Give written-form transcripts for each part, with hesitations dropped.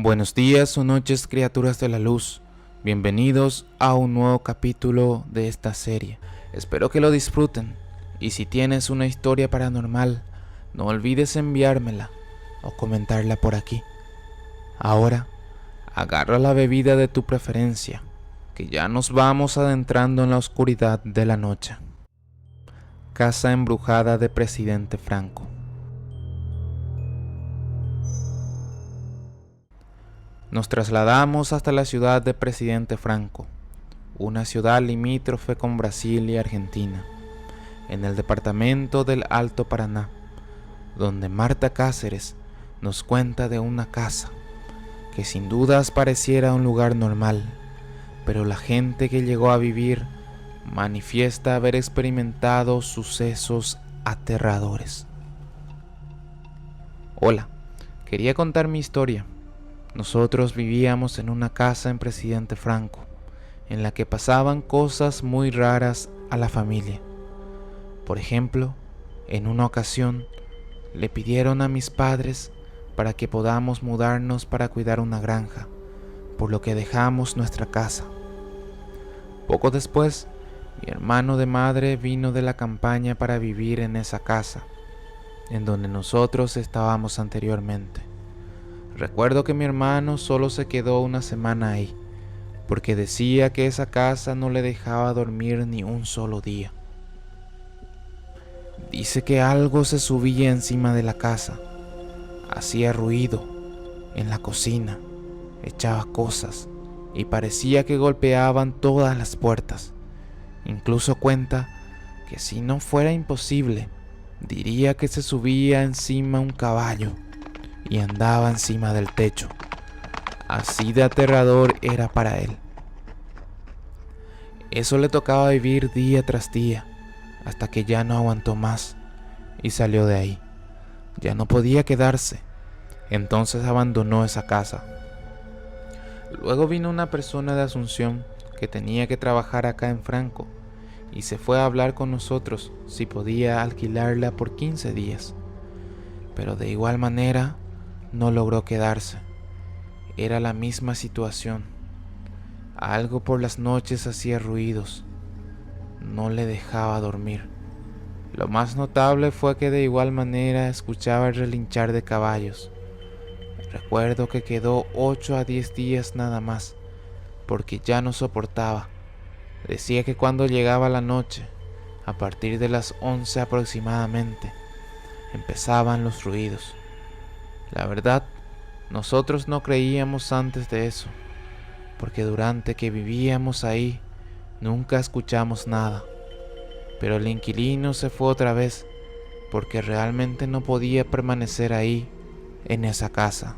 Buenos días o noches, criaturas de la luz. Bienvenidos a un nuevo capítulo de esta serie. Espero que lo disfruten y si tienes una historia paranormal, no olvides enviármela o comentarla por aquí. Ahora, agarra la bebida de tu preferencia, que ya nos vamos adentrando en la oscuridad de la noche. Casa embrujada de Presidente Franco. Nos trasladamos hasta la ciudad de Presidente Franco, una ciudad limítrofe con Brasil y Argentina, en el departamento del Alto Paraná, donde Marta Cáceres nos cuenta de una casa que sin dudas pareciera un lugar normal, pero la gente que llegó a vivir manifiesta haber experimentado sucesos aterradores. Hola, quería contar mi historia. Nosotros vivíamos en una casa en Presidente Franco, en la que pasaban cosas muy raras a la familia. Por ejemplo, en una ocasión le pidieron a mis padres para que podamos mudarnos para cuidar una granja, por lo que dejamos nuestra casa. Poco después, mi hermano de madre vino de la campaña para vivir en esa casa, en donde nosotros estábamos anteriormente. Recuerdo que mi hermano solo se quedó una semana ahí, porque decía que esa casa no le dejaba dormir ni un solo día. Dice que algo se subía encima de la casa, hacía ruido en la cocina, echaba cosas y parecía que golpeaban todas las puertas. Incluso cuenta que si no fuera imposible, diría que se subía encima un caballo y andaba encima del techo. Así de aterrador era para él. Eso le tocaba vivir día tras día, hasta que ya no aguantó más y salió de ahí. Ya no podía quedarse, entonces abandonó esa casa. Luego vino una persona de Asunción que tenía que trabajar acá en Franco y se fue a hablar con nosotros si podía alquilarla por 15 días. Pero de igual manera no logró quedarse. Era la misma situación. Algo por las noches hacía ruidos. No le dejaba dormir. Lo más notable fue que de igual manera escuchaba el relinchar de caballos. Recuerdo que quedó 8 a 10 días nada más, porque ya no soportaba. Decía que cuando llegaba la noche, a partir de las 11 aproximadamente, empezaban los ruidos. La verdad, nosotros no creíamos antes de eso, porque durante que vivíamos ahí, nunca escuchamos nada. Pero el inquilino se fue otra vez, porque realmente no podía permanecer ahí, en esa casa.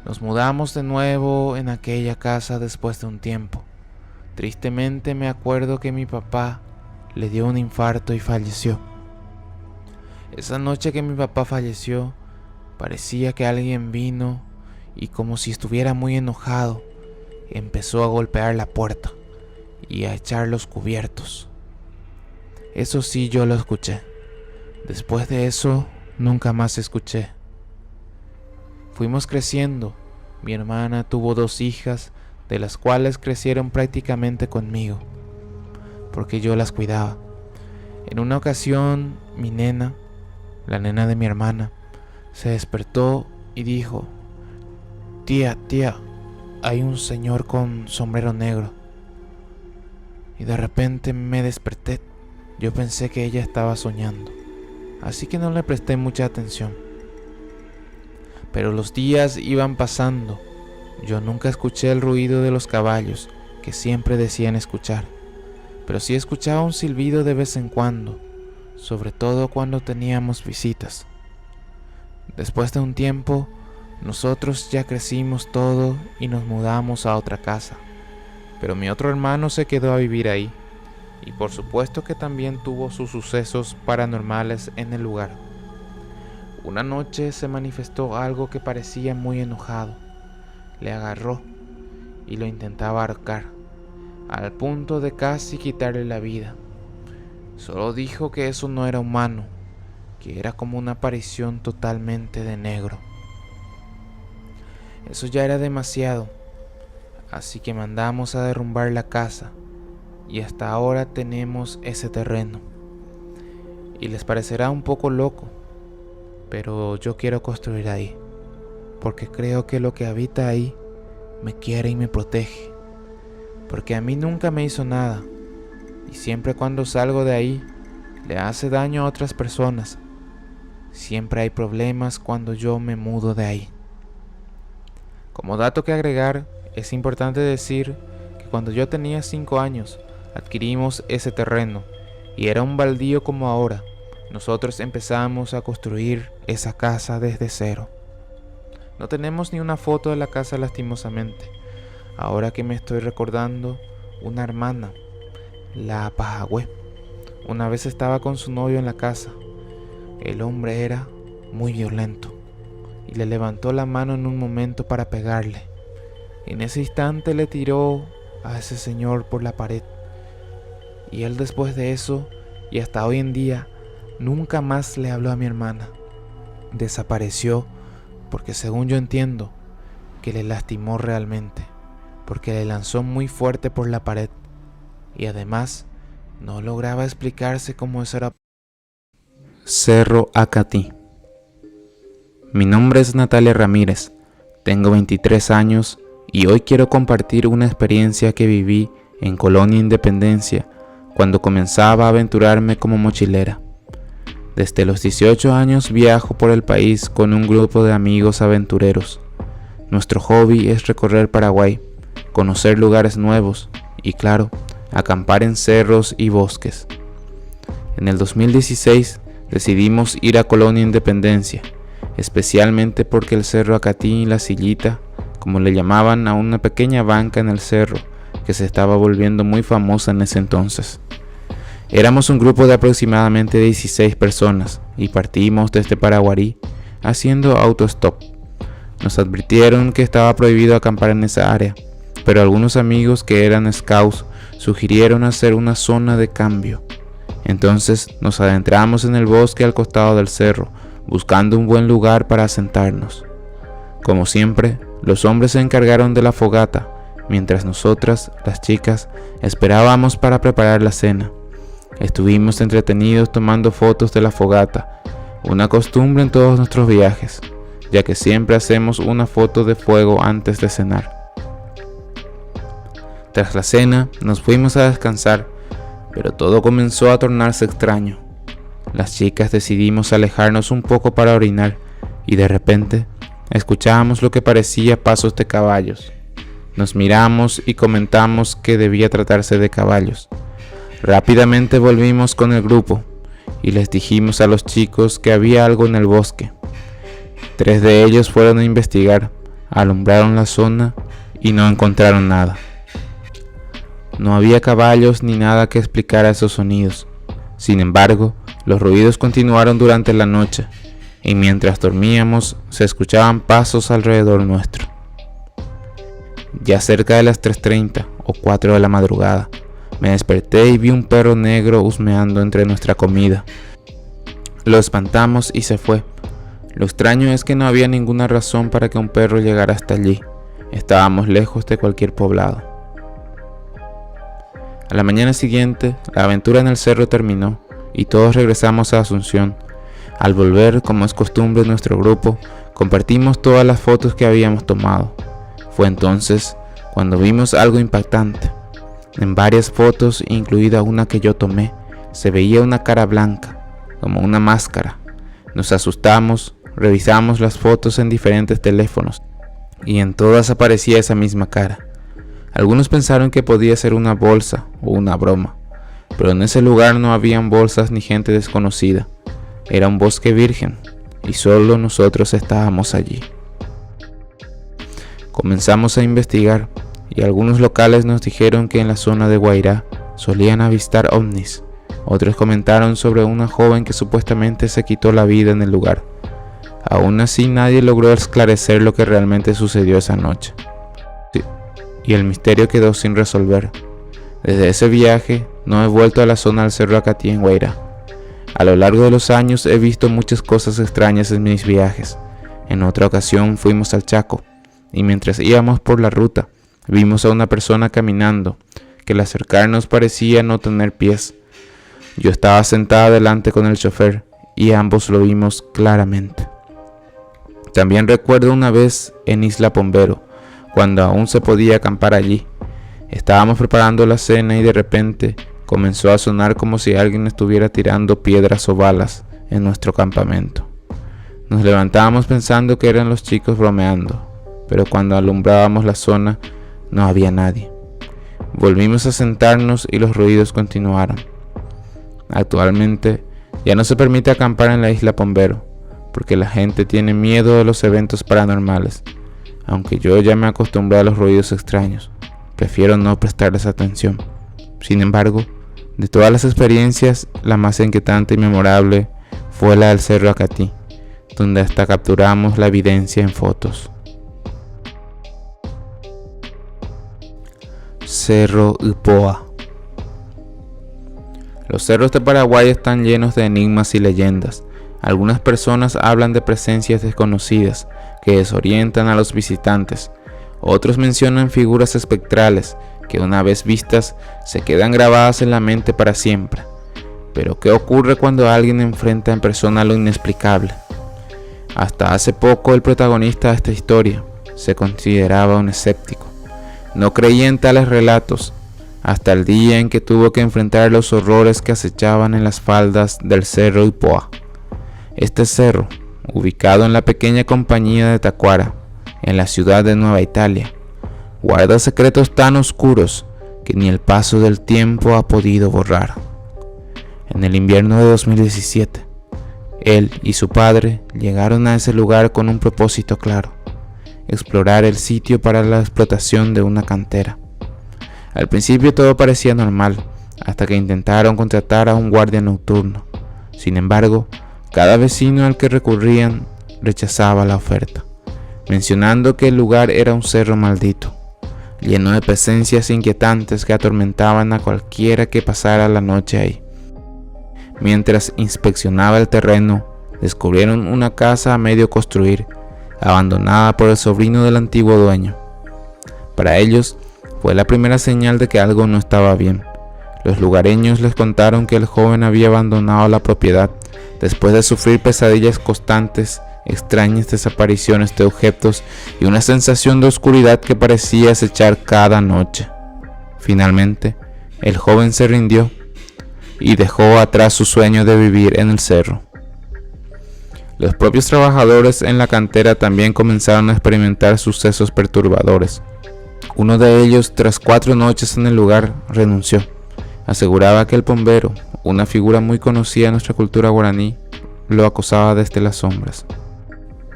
Nos mudamos de nuevo en aquella casa después de un tiempo. Tristemente me acuerdo que mi papá le dio un infarto y falleció. Esa noche que mi papá falleció, parecía que alguien vino y como si estuviera muy enojado, empezó a golpear la puerta y a echar los cubiertos. Eso sí, yo lo escuché. Después de eso, nunca más escuché. Fuimos creciendo. Mi hermana tuvo 2 hijas, de las cuales crecieron prácticamente conmigo, porque yo las cuidaba. En una ocasión, mi nena, la nena de mi hermana, se despertó y dijo: tía, hay un señor con sombrero negro. Y de repente me desperté. Yo pensé que ella estaba soñando, así que no le presté mucha atención. Pero los días iban pasando. Yo nunca escuché el ruido de los caballos que siempre decían escuchar, pero sí escuchaba un silbido de vez en cuando, sobre todo cuando teníamos visitas. Después de un tiempo, nosotros ya crecimos todo y nos mudamos a otra casa, pero mi otro hermano se quedó a vivir ahí, y por supuesto que también tuvo sus sucesos paranormales en el lugar. Una noche se manifestó algo que parecía muy enojado. Le agarró y lo intentaba ahorcar, al punto de casi quitarle la vida. Solo dijo que eso no era humano, que era como una aparición totalmente de negro. Eso ya era demasiado, así que mandamos a derrumbar la casa y hasta ahora tenemos ese terreno. Y les parecerá un poco loco, pero yo quiero construir ahí, porque creo que lo que habita ahí me quiere y me protege, porque a mí nunca me hizo nada, y siempre cuando salgo de ahí le hace daño a otras personas. Siempre hay problemas cuando yo me mudo de ahí. Como dato que agregar, es importante decir que cuando yo tenía 5 años adquirimos ese terreno y era un baldío como ahora. Nosotros empezamos a construir esa casa desde cero. No tenemos ni una foto de la casa lastimosamente. Ahora que me estoy recordando, una hermana, la Pajagüe, una vez estaba con su novio en la casa. El hombre era muy violento y le levantó la mano en un momento para pegarle. En ese instante le tiró a ese señor por la pared. Y él después de eso, y hasta hoy en día, nunca más le habló a mi hermana. Desapareció porque, según yo entiendo, que le lastimó realmente, porque le lanzó muy fuerte por la pared y además no lograba explicarse cómo eso era. Cerro Acatí. Mi nombre es Natalia Ramírez, tengo 23 años y hoy quiero compartir una experiencia que viví en Colonia Independencia cuando comenzaba a aventurarme como mochilera. Desde los 18 años viajo por el país con un grupo de amigos aventureros. Nuestro hobby es recorrer Paraguay, conocer lugares nuevos y, claro, acampar en cerros y bosques. En el 2016 decidimos ir a Colonia Independencia, especialmente porque el Cerro Acatí y la Sillita, como le llamaban a una pequeña banca en el cerro que se estaba volviendo muy famosa en ese entonces. Éramos un grupo de aproximadamente 16 personas y partimos desde Paraguarí haciendo autostop. Nos advirtieron que estaba prohibido acampar en esa área, pero algunos amigos que eran scouts sugirieron hacer una zona de cambio. Entonces nos adentramos en el bosque al costado del cerro, buscando un buen lugar para asentarnos. Como siempre, los hombres se encargaron de la fogata, mientras nosotras, las chicas, esperábamos para preparar la cena. Estuvimos entretenidos tomando fotos de la fogata, una costumbre en todos nuestros viajes, ya que siempre hacemos una foto de fuego antes de cenar. Tras la cena, nos fuimos a descansar, pero todo comenzó a tornarse extraño. Las chicas decidimos alejarnos un poco para orinar y de repente escuchábamos lo que parecía pasos de caballos. Nos miramos y comentamos que debía tratarse de caballos. Rápidamente volvimos con el grupo y les dijimos a los chicos que había algo en el bosque. 3 de ellos fueron a investigar, alumbraron la zona y no encontraron nada. No había caballos ni nada que explicara esos sonidos. Sin embargo, los ruidos continuaron durante la noche y mientras dormíamos se escuchaban pasos alrededor nuestro. Ya cerca de las 3:30 o 4 de la madrugada, me desperté y vi un perro negro husmeando entre nuestra comida. Lo espantamos y se fue. Lo extraño es que no había ninguna razón para que un perro llegara hasta allí. Estábamos lejos de cualquier poblado. A la mañana siguiente, la aventura en el cerro terminó y todos regresamos a Asunción. Al volver, como es costumbre en nuestro grupo, compartimos todas las fotos que habíamos tomado. Fue entonces cuando vimos algo impactante. En varias fotos, incluida una que yo tomé, se veía una cara blanca, como una máscara. Nos asustamos, revisamos las fotos en diferentes teléfonos y en todas aparecía esa misma cara. Algunos pensaron que podía ser una bolsa o una broma, pero en ese lugar no habían bolsas ni gente desconocida. Era un bosque virgen y solo nosotros estábamos allí. Comenzamos a investigar y algunos locales nos dijeron que en la zona de Guairá solían avistar ovnis. Otros comentaron sobre una joven que supuestamente se quitó la vida en el lugar. Aún así nadie logró esclarecer lo que realmente sucedió esa noche. Y el misterio quedó sin resolver. Desde ese viaje no he vuelto a la zona del Cerro Acatí en Guairá. A lo largo de los años he visto muchas cosas extrañas en mis viajes. En otra ocasión fuimos al Chaco y mientras íbamos por la ruta, vimos a una persona caminando, que al acercarnos parecía no tener pies. Yo estaba sentada delante con el chofer, y ambos lo vimos claramente. También recuerdo una vez en Isla Pombero, cuando aún se podía acampar allí. Estábamos preparando la cena y de repente comenzó a sonar como si alguien estuviera tirando piedras o balas en nuestro campamento. Nos levantábamos pensando que eran los chicos bromeando, pero cuando alumbrábamos la zona no había nadie. Volvimos a sentarnos y los ruidos continuaron. Actualmente ya no se permite acampar en la Isla Pombero, porque la gente tiene miedo de los eventos paranormales. Aunque yo ya me acostumbré a los ruidos extraños, prefiero no prestarles atención. Sin embargo, de todas las experiencias, la más inquietante y memorable fue la del Cerro Acatí, donde hasta capturamos la evidencia en fotos. Cerro Upoa. Los cerros de Paraguay están llenos de enigmas y leyendas. Algunas personas hablan de presencias desconocidas que desorientan a los visitantes. Otros mencionan figuras espectrales que una vez vistas se quedan grabadas en la mente para siempre. Pero ¿qué ocurre cuando alguien enfrenta en persona lo inexplicable? Hasta hace poco el protagonista de esta historia se consideraba un escéptico. No creía en tales relatos, hasta el día en que tuvo que enfrentar los horrores que acechaban en las faldas del Cerro Upoa. Este cerro, ubicado en la pequeña compañía de Tacuara, en la ciudad de Nueva Italia, guarda secretos tan oscuros que ni el paso del tiempo ha podido borrar. En el invierno de 2017, él y su padre llegaron a ese lugar con un propósito claro: explorar el sitio para la explotación de una cantera. Al principio todo parecía normal, hasta que intentaron contratar a un guardia nocturno. Sin embargo, cada vecino al que recurrían rechazaba la oferta, mencionando que el lugar era un cerro maldito, lleno de presencias inquietantes que atormentaban a cualquiera que pasara la noche ahí. Mientras inspeccionaba el terreno, descubrieron una casa a medio construir, abandonada por el sobrino del antiguo dueño. Para ellos, fue la primera señal de que algo no estaba bien. Los lugareños les contaron que el joven había abandonado la propiedad después de sufrir pesadillas constantes, extrañas desapariciones de objetos y una sensación de oscuridad que parecía acechar cada noche. Finalmente, el joven se rindió y dejó atrás su sueño de vivir en el cerro. Los propios trabajadores en la cantera también comenzaron a experimentar sucesos perturbadores. Uno de ellos, tras 4 noches en el lugar, renunció. Aseguraba que el pombero, una figura muy conocida en nuestra cultura guaraní, lo acosaba desde las sombras.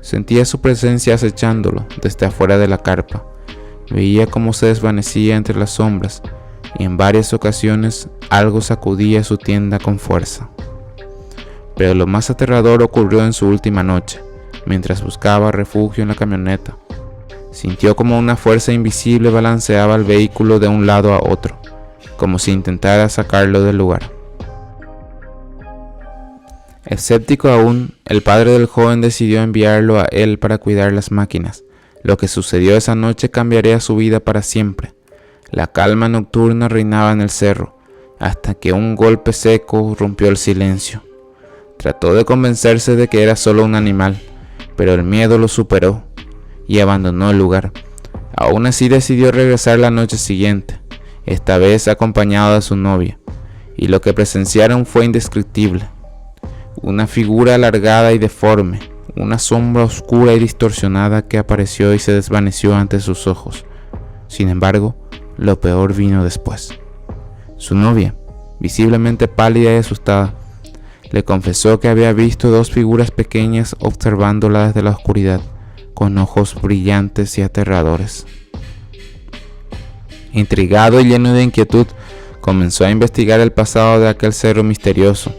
Sentía su presencia acechándolo desde afuera de la carpa. Veía cómo se desvanecía entre las sombras y en varias ocasiones algo sacudía su tienda con fuerza. Pero lo más aterrador ocurrió en su última noche, mientras buscaba refugio en la camioneta. Sintió como una fuerza invisible balanceaba el vehículo de un lado a otro, como si intentara sacarlo del lugar. Escéptico aún, el padre del joven decidió enviarlo a él para cuidar las máquinas. Lo que sucedió esa noche cambiaría su vida para siempre. La calma nocturna reinaba en el cerro, hasta que un golpe seco rompió el silencio. Trató de convencerse de que era solo un animal, pero el miedo lo superó y abandonó el lugar. Aún así decidió regresar la noche siguiente, esta vez acompañado de su novia, y lo que presenciaron fue indescriptible. Una figura alargada y deforme, una sombra oscura y distorsionada que apareció y se desvaneció ante sus ojos. Sin embargo, lo peor vino después. Su novia, visiblemente pálida y asustada, le confesó que había visto 2 figuras pequeñas observándola desde la oscuridad, con ojos brillantes y aterradores. Intrigado y lleno de inquietud, comenzó a investigar el pasado de aquel cerro misterioso.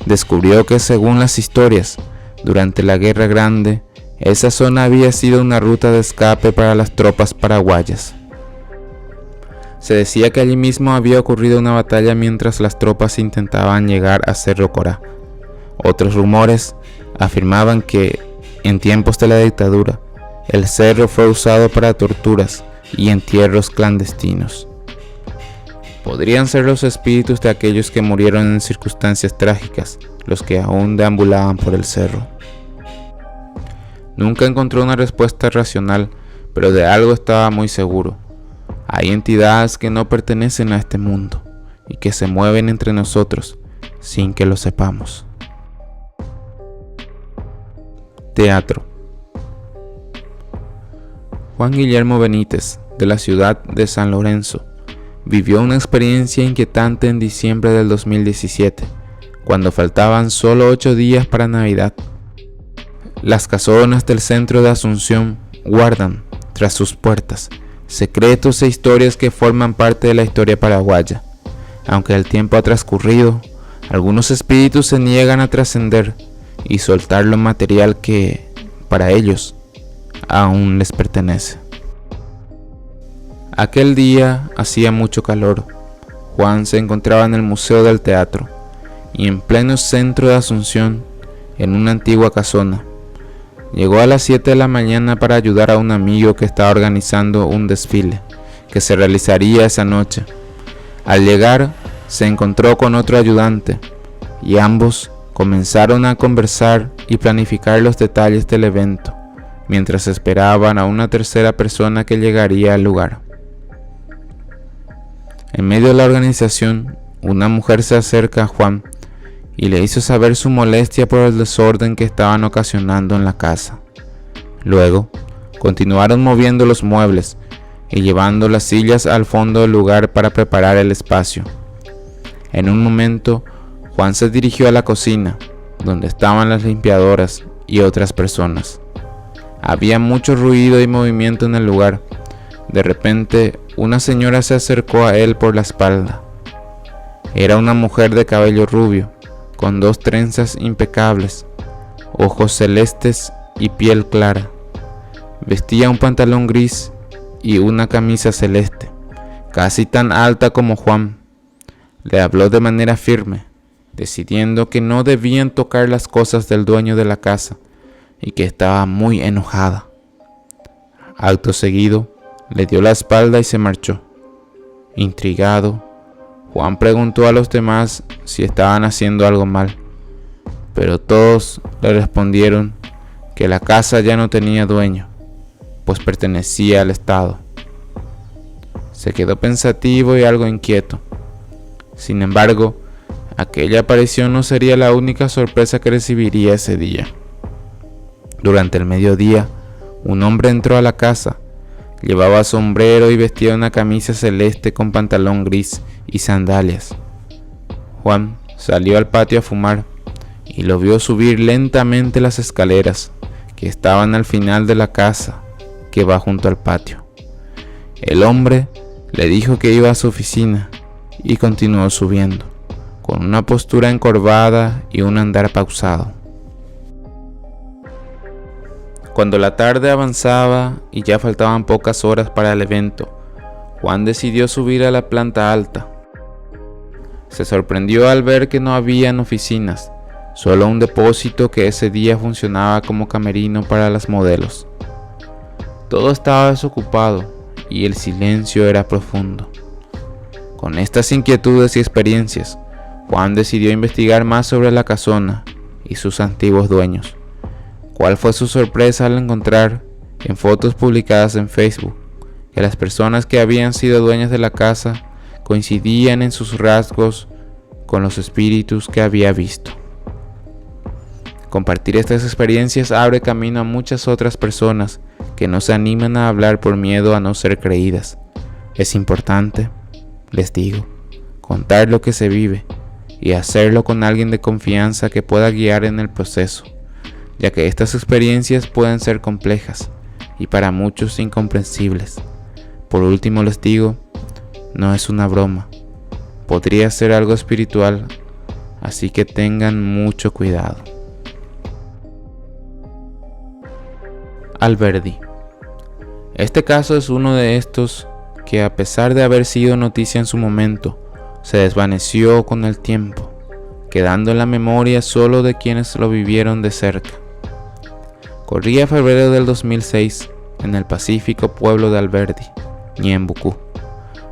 Descubrió que, según las historias, durante la Guerra Grande, esa zona había sido una ruta de escape para las tropas paraguayas. Se decía que allí mismo había ocurrido una batalla mientras las tropas intentaban llegar a Cerro Corá. Otros rumores afirmaban que, en tiempos de la dictadura, el cerro fue usado para torturas y entierros clandestinos. Podrían ser los espíritus de aquellos que murieron en circunstancias trágicas los que aún deambulaban por el cerro. Nunca encontró una respuesta racional, pero de algo estaba muy seguro. Hay entidades que no pertenecen a este mundo y que se mueven entre nosotros sin que lo sepamos. Teatro. Juan Guillermo Benítez, de la ciudad de San Lorenzo, vivió una experiencia inquietante en diciembre del 2017, cuando faltaban solo 8 días para Navidad. Las casonas del centro de Asunción guardan, tras sus puertas, secretos e historias que forman parte de la historia paraguaya. Aunque el tiempo ha transcurrido, algunos espíritus se niegan a trascender y soltar lo material que, para ellos, aún les pertenece. Aquel día hacía mucho calor. Juan se encontraba en el Museo del Teatro y en pleno centro de Asunción, en una antigua casona. Llegó a las 7 de la mañana para ayudar a un amigo que estaba organizando un desfile que se realizaría esa noche. Al llegar, se encontró con otro ayudante y ambos comenzaron a conversar y planificar los detalles del evento, mientras esperaban a una tercera persona que llegaría al lugar. En medio de la organización, una mujer se acerca a Juan y le hizo saber su molestia por el desorden que estaban ocasionando en la casa. Luego, continuaron moviendo los muebles y llevando las sillas al fondo del lugar para preparar el espacio. En un momento, Juan se dirigió a la cocina, donde estaban las limpiadoras y otras personas. Había mucho ruido y movimiento en el lugar. De repente, una señora se acercó a él por la espalda. Era una mujer de cabello rubio, con 2 trenzas impecables, ojos celestes y piel clara. Vestía un pantalón gris y una camisa celeste, casi tan alta como Juan. Le habló de manera firme, decidiendo que no debían tocar las cosas del dueño de la casa y que estaba muy enojada. Acto seguido, le dio la espalda y se marchó. Intrigado, Juan preguntó a los demás si estaban haciendo algo mal, pero todos le respondieron que la casa ya no tenía dueño, pues pertenecía al Estado. Se quedó pensativo y algo inquieto. Sin embargo, aquella aparición no sería la única sorpresa que recibiría ese día. Durante el mediodía, un hombre entró a la casa. Llevaba sombrero y vestía una camisa celeste con pantalón gris y sandalias. Juan salió al patio a fumar y lo vio subir lentamente las escaleras que estaban al final de la casa que va junto al patio. El hombre le dijo que iba a su oficina y continuó subiendo, con una postura encorvada y un andar pausado. Cuando la tarde avanzaba y ya faltaban pocas horas para el evento, Juan decidió subir a la planta alta. Se sorprendió al ver que no habían oficinas, solo un depósito que ese día funcionaba como camerino para las modelos. Todo estaba desocupado y el silencio era profundo. Con estas inquietudes y experiencias, Juan decidió investigar más sobre la casona y sus antiguos dueños. ¿Cuál fue su sorpresa al encontrar, en fotos publicadas en Facebook, que las personas que habían sido dueñas de la casa coincidían en sus rasgos con los espíritus que había visto? Compartir estas experiencias abre camino a muchas otras personas que no se animan a hablar por miedo a no ser creídas. Es importante, les digo, contar lo que se vive y hacerlo con alguien de confianza que pueda guiar en el proceso, ya que estas experiencias pueden ser complejas y para muchos incomprensibles. Por último les digo, no es una broma, podría ser algo espiritual, así que tengan mucho cuidado. Alberdi. Este caso es uno de estos que, a pesar de haber sido noticia en su momento, se desvaneció con el tiempo, quedando en la memoria solo de quienes lo vivieron de cerca. Corría febrero del 2006 en el pacífico pueblo de Alberdi, Ñembucú,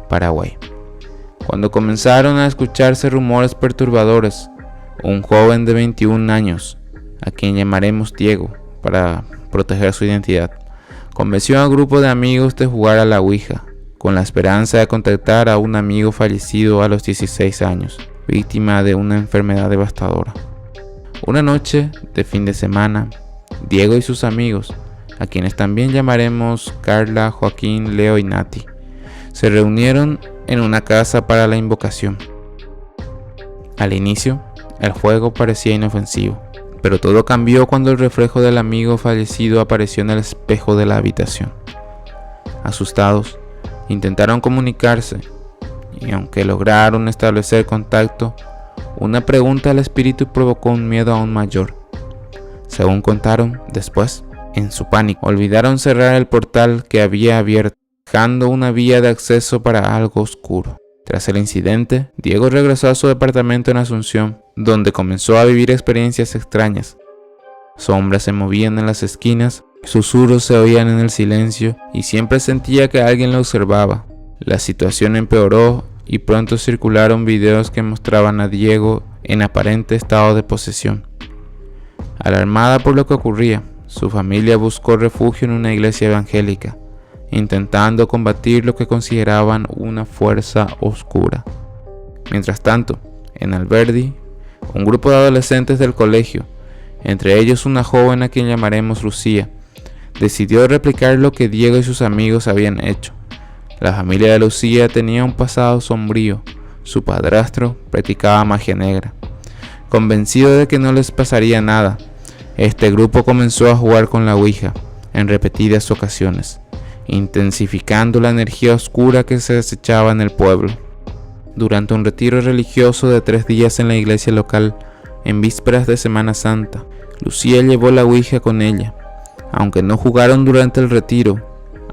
Paraguay. Cuando comenzaron a escucharse rumores perturbadores, un joven de 21 años, a quien llamaremos Diego para proteger su identidad, convenció a un grupo de amigos de jugar a la Ouija, con la esperanza de contactar a un amigo fallecido a los 16 años, víctima de una enfermedad devastadora. Una noche de fin de semana, Diego y sus amigos, a quienes también llamaremos Carla, Joaquín, Leo y Nati, se reunieron en una casa para la invocación. Al inicio, el juego parecía inofensivo, pero todo cambió cuando el reflejo del amigo fallecido apareció en el espejo de la habitación. Asustados, intentaron comunicarse, y aunque lograron establecer contacto, una pregunta al espíritu provocó un miedo aún mayor. Según contaron después, en su pánico, olvidaron cerrar el portal que había abierto, dejando una vía de acceso para algo oscuro. Tras el incidente, Diego regresó a su departamento en Asunción, donde comenzó a vivir experiencias extrañas. Sombras se movían en las esquinas, susurros se oían en el silencio y siempre sentía que alguien lo observaba. La situación empeoró y pronto circularon videos que mostraban a Diego en aparente estado de posesión. Alarmada por lo que ocurría, su familia buscó refugio en una iglesia evangélica, intentando combatir lo que consideraban una fuerza oscura. Mientras tanto, en Alberdi, un grupo de adolescentes del colegio, entre ellos una joven a quien llamaremos Lucía, decidió replicar lo que Diego y sus amigos habían hecho. La familia de Lucía tenía un pasado sombrío. Su padrastro practicaba magia negra. Convencido de que no les pasaría nada, este grupo comenzó a jugar con la Ouija en repetidas ocasiones, intensificando la energía oscura que se desechaba en el pueblo. Durante un retiro religioso de 3 días en la iglesia local, en vísperas de Semana Santa, Lucía llevó la Ouija con ella. Aunque no jugaron durante el retiro,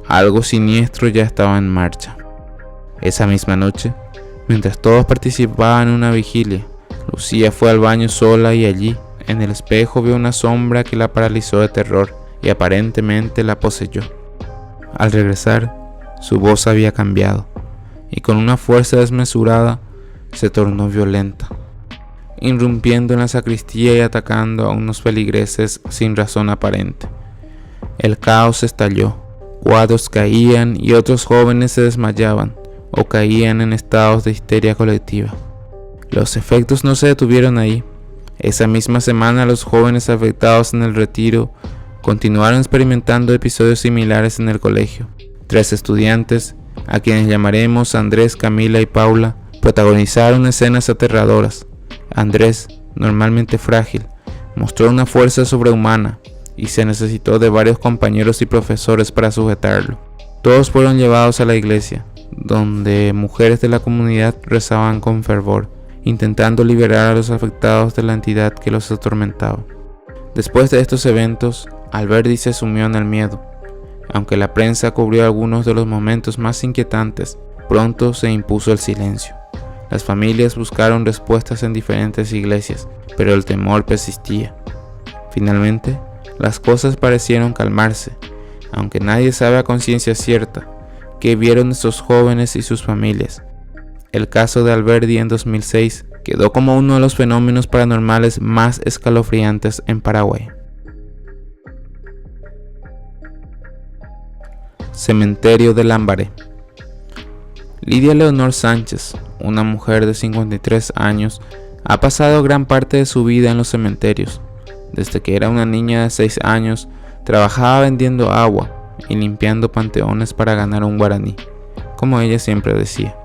algo siniestro ya estaba en marcha. Esa misma noche, mientras todos participaban en una vigilia, Lucía fue al baño sola y allí, en el espejo, vio una sombra que la paralizó de terror y aparentemente la poseyó. Al regresar, su voz había cambiado y con una fuerza desmesurada se tornó violenta, irrumpiendo en la sacristía y atacando a unos feligreses sin razón aparente. El caos estalló, cuadros caían y otros jóvenes se desmayaban o caían en estados de histeria colectiva. Los efectos no se detuvieron ahí. Esa misma semana los jóvenes afectados en el retiro continuaron experimentando episodios similares en el colegio. 3 estudiantes, a quienes llamaremos Andrés, Camila y Paula, protagonizaron escenas aterradoras. Andrés, normalmente frágil, mostró una fuerza sobrehumana y se necesitó de varios compañeros y profesores para sujetarlo. Todos fueron llevados a la iglesia, donde mujeres de la comunidad rezaban con fervor, intentando liberar a los afectados de la entidad que los atormentaba. Después de estos eventos, Alberdi se sumió en el miedo. Aunque la prensa cubrió algunos de los momentos más inquietantes, pronto se impuso el silencio. Las familias buscaron respuestas en diferentes iglesias, pero el temor persistía. Finalmente, las cosas parecieron calmarse, aunque nadie sabe a conciencia cierta qué vieron estos jóvenes y sus familias. El caso de Alberdi en 2006 quedó como uno de los fenómenos paranormales más escalofriantes en Paraguay. Cementerio de Lambaré. Lidia Leonor Sánchez, una mujer de 53 años, ha pasado gran parte de su vida en los cementerios. Desde que era una niña de 6 años, trabajaba vendiendo agua y limpiando panteones para ganar un guaraní, como ella siempre decía.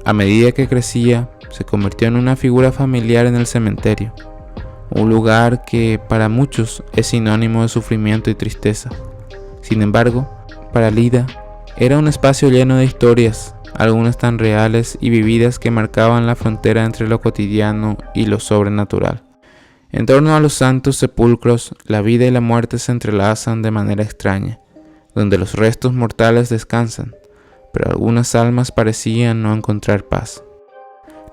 A medida que crecía, se convirtió en una figura familiar en el cementerio, un lugar que para muchos es sinónimo de sufrimiento y tristeza. Sin embargo, para Lida, era un espacio lleno de historias, algunas tan reales y vividas que marcaban la frontera entre lo cotidiano y lo sobrenatural. En torno a los santos sepulcros, la vida y la muerte se entrelazan de manera extraña, donde los restos mortales descansan, pero algunas almas parecían no encontrar paz.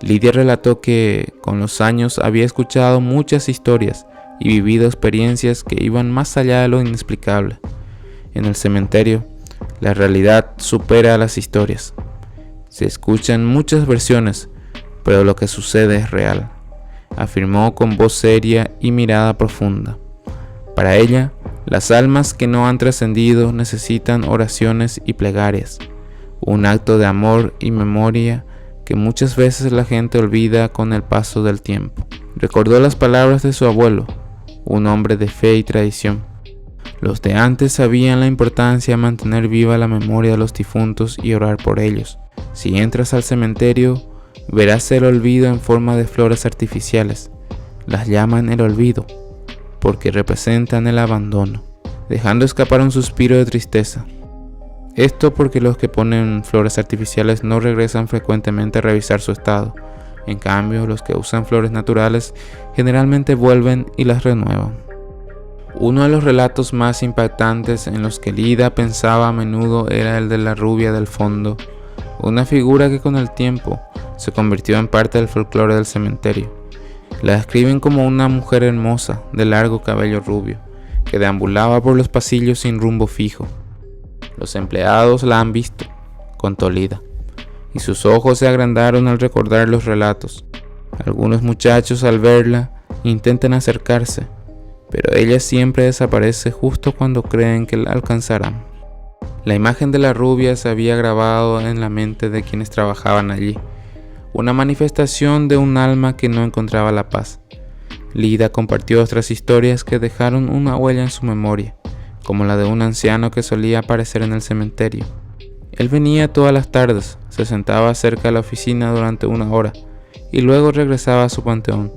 Lidia relató que, con los años, había escuchado muchas historias y vivido experiencias que iban más allá de lo inexplicable. En el cementerio, la realidad supera a las historias. Se escuchan muchas versiones, pero lo que sucede es real, afirmó con voz seria y mirada profunda. Para ella, las almas que no han trascendido necesitan oraciones y plegarias, un acto de amor y memoria que muchas veces la gente olvida con el paso del tiempo. Recordó las palabras de su abuelo, un hombre de fe y tradición. Los de antes sabían la importancia de mantener viva la memoria de los difuntos y orar por ellos. Si entras al cementerio, verás el olvido en forma de flores artificiales. Las llaman el olvido, porque representan el abandono, dejando escapar un suspiro de tristeza. Esto porque los que ponen flores artificiales no regresan frecuentemente a revisar su estado. En cambio, los que usan flores naturales generalmente vuelven y las renuevan. Uno de los relatos más impactantes en los que Lida pensaba a menudo era el de la rubia del fondo, una figura que con el tiempo se convirtió en parte del folclore del cementerio. La describen como una mujer hermosa de largo cabello rubio, que deambulaba por los pasillos sin rumbo fijo. Los empleados la han visto, contó Lida, y sus ojos se agrandaron al recordar los relatos. Algunos muchachos al verla intentan acercarse, pero ella siempre desaparece justo cuando creen que la alcanzarán. La imagen de la rubia se había grabado en la mente de quienes trabajaban allí, una manifestación de un alma que no encontraba la paz. Lida compartió otras historias que dejaron una huella en su memoria, como la de un anciano que solía aparecer en el cementerio. Él venía todas las tardes, se sentaba cerca de la oficina durante 1 hora y luego regresaba a su panteón,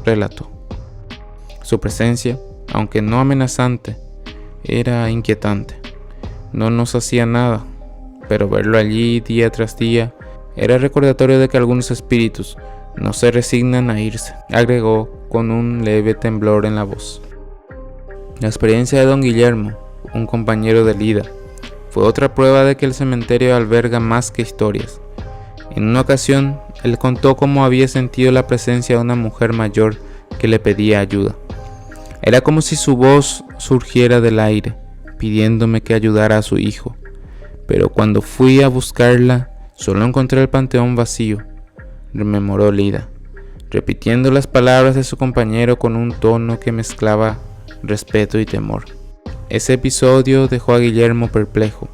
relató. Su presencia, aunque no amenazante, era inquietante. No nos hacía nada, pero verlo allí día tras día era recordatorio de que algunos espíritus no se resignan a irse, agregó con un leve temblor en la voz. La experiencia de don Guillermo, un compañero de Lida, fue otra prueba de que el cementerio alberga más que historias. En una ocasión, él contó cómo había sentido la presencia de una mujer mayor que le pedía ayuda. Era como si su voz surgiera del aire, pidiéndome que ayudara a su hijo. Pero cuando fui a buscarla, solo encontré el panteón vacío, rememoró Lida, repitiendo las palabras de su compañero con un tono que mezclaba respeto y temor. Ese episodio dejó a Guillermo perplejo,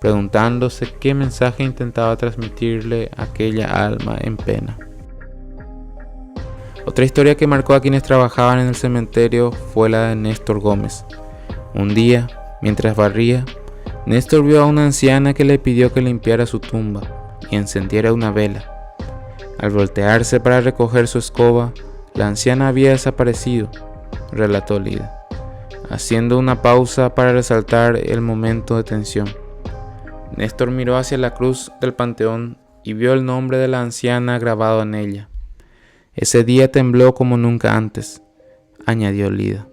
preguntándose qué mensaje intentaba transmitirle aquella alma en pena. Otra historia que marcó a quienes trabajaban en el cementerio fue la de Néstor Gómez. Un día, mientras barría, Néstor vio a una anciana que le pidió que limpiara su tumba y encendiera una vela. Al voltearse para recoger su escoba, la anciana había desaparecido, relató Lida, haciendo una pausa para resaltar el momento de tensión. Néstor miró hacia la cruz del panteón y vio el nombre de la anciana grabado en ella. Ese día tembló como nunca antes, añadió Lida.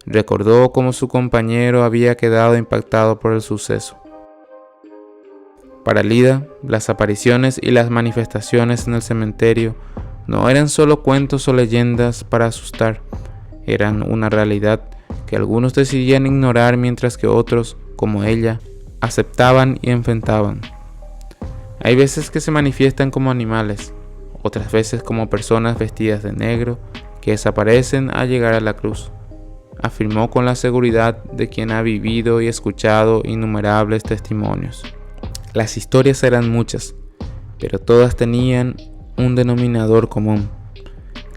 Recordó cómo su compañero había quedado impactado por el suceso. Para Lida, las apariciones y las manifestaciones en el cementerio no eran solo cuentos o leyendas para asustar, eran una realidad que algunos decidían ignorar mientras que otros, como ella, aceptaban y enfrentaban. Hay veces que se manifiestan como animales, otras veces como personas vestidas de negro que desaparecen al llegar a la cruz, afirmó con la seguridad de quien ha vivido y escuchado innumerables testimonios. Las historias eran muchas, pero todas tenían un denominador común.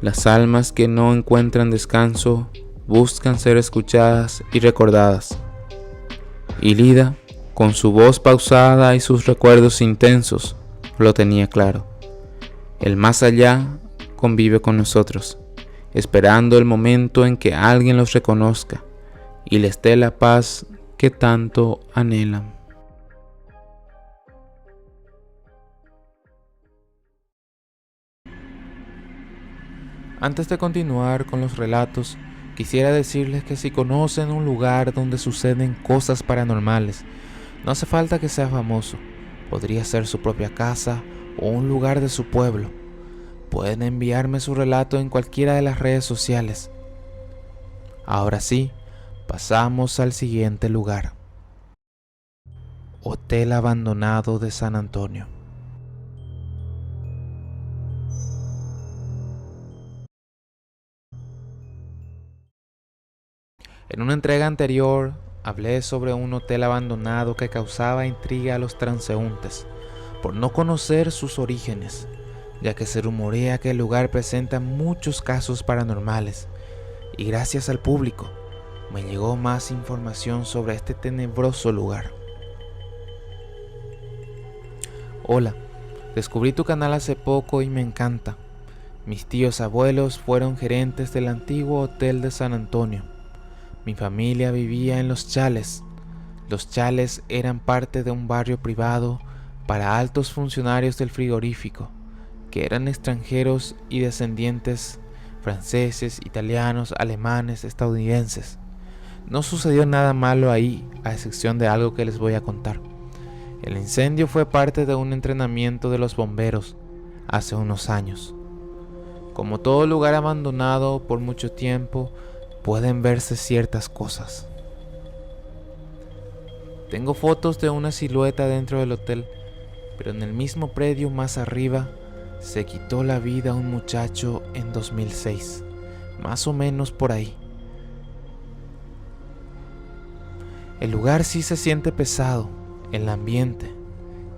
Las almas que no encuentran descanso buscan ser escuchadas y recordadas. Y Lida, con su voz pausada y sus recuerdos intensos, lo tenía claro. El más allá convive con nosotros, esperando el momento en que alguien los reconozca y les dé la paz que tanto anhelan. Antes de continuar con los relatos, quisiera decirles que si conocen un lugar donde suceden cosas paranormales, no hace falta que sea famoso, podría ser su propia casa o un lugar de su pueblo. Pueden enviarme su relato en cualquiera de las redes sociales. Ahora sí, pasamos al siguiente lugar. Hotel abandonado de San Antonio. En una entrega anterior hablé sobre un hotel abandonado que causaba intriga a los transeúntes por no conocer sus orígenes, ya que se rumorea que el lugar presenta muchos casos paranormales, y gracias al público me llegó más información sobre este tenebroso lugar. Hola, descubrí tu canal hace poco y me encanta. Mis tíos abuelos fueron gerentes del antiguo Hotel de San Antonio. Mi familia vivía en Los Chales. Los Chales eran parte de un barrio privado para altos funcionarios del frigorífico, que eran extranjeros y descendientes franceses, italianos, alemanes, estadounidenses. No sucedió nada malo ahí, a excepción de algo que les voy a contar. El incendio fue parte de un entrenamiento de los bomberos hace unos años. Como todo lugar abandonado por mucho tiempo, pueden verse ciertas cosas. Tengo fotos de una silueta dentro del hotel, pero en el mismo predio más arriba se quitó la vida un muchacho en 2006, más o menos por ahí. El lugar sí se siente pesado, el ambiente,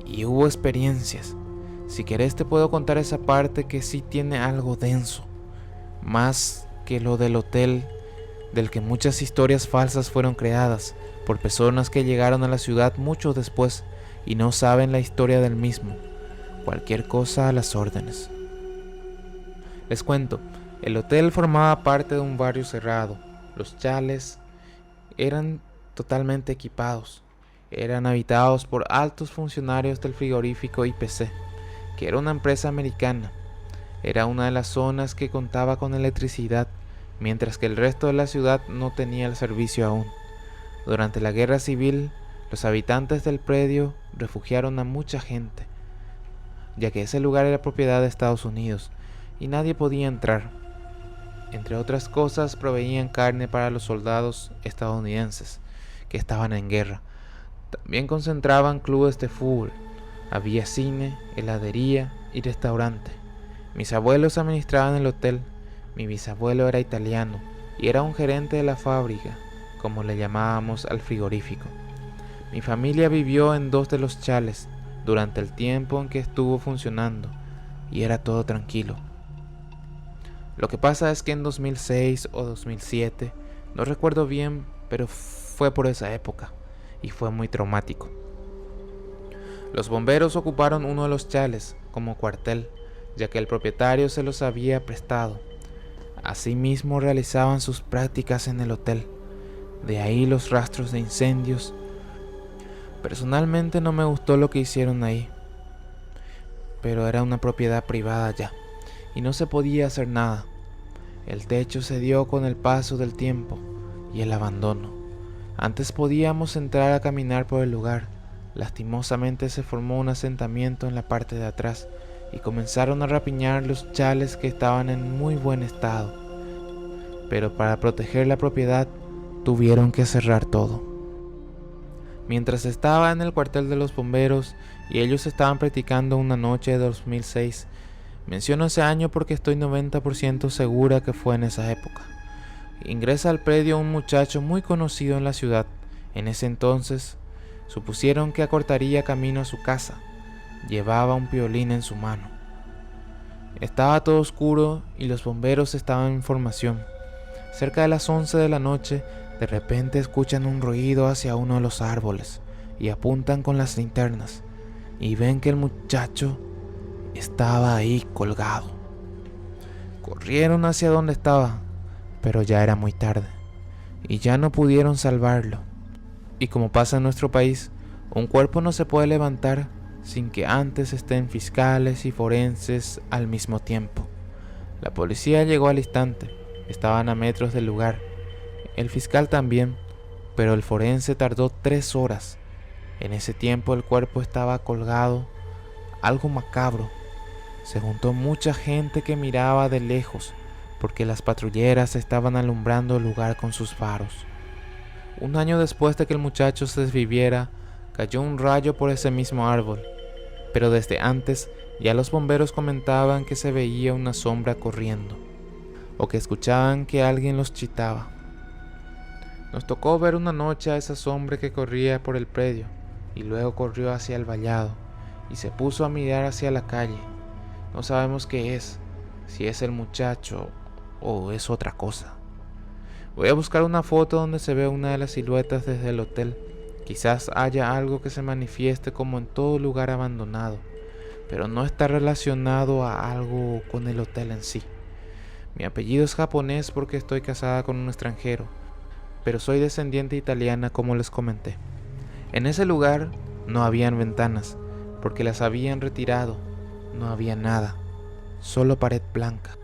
y hubo experiencias. Si querés te puedo contar esa parte que sí tiene algo denso, más que lo del hotel, del que muchas historias falsas fueron creadas por personas que llegaron a la ciudad mucho después y no saben la historia del mismo. Cualquier cosa a las órdenes. Les cuento, el hotel formaba parte de un barrio cerrado. Los Chales eran totalmente equipados. Eran habitados por altos funcionarios del frigorífico IPC, que era una empresa americana. Era una de las zonas que contaba con electricidad, mientras que el resto de la ciudad no tenía el servicio aún. Durante la guerra civil, los habitantes del predio refugiaron a mucha gente, ya que ese lugar era propiedad de Estados Unidos y nadie podía entrar. Entre otras cosas, proveían carne para los soldados estadounidenses que estaban en guerra. También concentraban clubes de fútbol, había cine, heladería y restaurante. Mis abuelos administraban el hotel. Mi bisabuelo era italiano y era un gerente de la fábrica, como le llamábamos al frigorífico. Mi familia vivió en 2 de los Chales durante el tiempo en que estuvo funcionando y era todo tranquilo. Lo que pasa es que en 2006 o 2007, no recuerdo bien, pero fue por esa época y fue muy traumático. Los bomberos ocuparon uno de los Chales como cuartel, ya que el propietario se los había prestado. Asimismo realizaban sus prácticas en el hotel, de ahí los rastros de incendios. Personalmente no me gustó lo que hicieron ahí, pero era una propiedad privada ya, y no se podía hacer nada. El techo se dio con el paso del tiempo y el abandono. Antes podíamos entrar a caminar por el lugar. Lastimosamente se formó un asentamiento en la parte de atrás y comenzaron a rapiñar los Chales que estaban en muy buen estado. Pero para proteger la propiedad tuvieron que cerrar todo. Mientras estaba en el cuartel de los bomberos y ellos estaban practicando una noche de 2006, menciono ese año porque estoy 90% segura que fue en esa época. Ingresa al predio un muchacho muy conocido en la ciudad. En ese entonces supusieron que acortaría camino a su casa. Llevaba un violín en su mano. Estaba todo oscuro y los bomberos estaban en formación. Cerca de las 11 de la noche, de repente escuchan un ruido hacia uno de los árboles y apuntan con las linternas y ven que el muchacho estaba ahí colgado. Corrieron hacia donde estaba, pero ya era muy tarde y ya no pudieron salvarlo. Y como pasa en nuestro país, un cuerpo no se puede levantar sin que antes estén fiscales y forenses al mismo tiempo. La policía llegó al instante, estaban a metros del lugar, el fiscal también, pero el forense tardó 3 horas. En ese tiempo el cuerpo estaba colgado, algo macabro. Se juntó mucha gente que miraba de lejos, porque las patrulleras estaban alumbrando el lugar con sus faros. Un año después de que el muchacho se desviviera, cayó un rayo por ese mismo árbol, pero desde antes ya los bomberos comentaban que se veía una sombra corriendo, o que escuchaban que alguien los chitaba. Nos tocó ver una noche a esa sombra que corría por el predio, y luego corrió hacia el vallado, y se puso a mirar hacia la calle. No sabemos qué es, si es el muchacho o es otra cosa. Voy a buscar una foto donde se ve una de las siluetas desde el hotel. Quizás haya algo que se manifieste como en todo lugar abandonado, pero no está relacionado a algo con el hotel en sí. Mi apellido es japonés porque estoy casada con un extranjero, pero soy descendiente italiana como les comenté. En ese lugar no habían ventanas, porque las habían retirado. No había nada, solo pared blanca.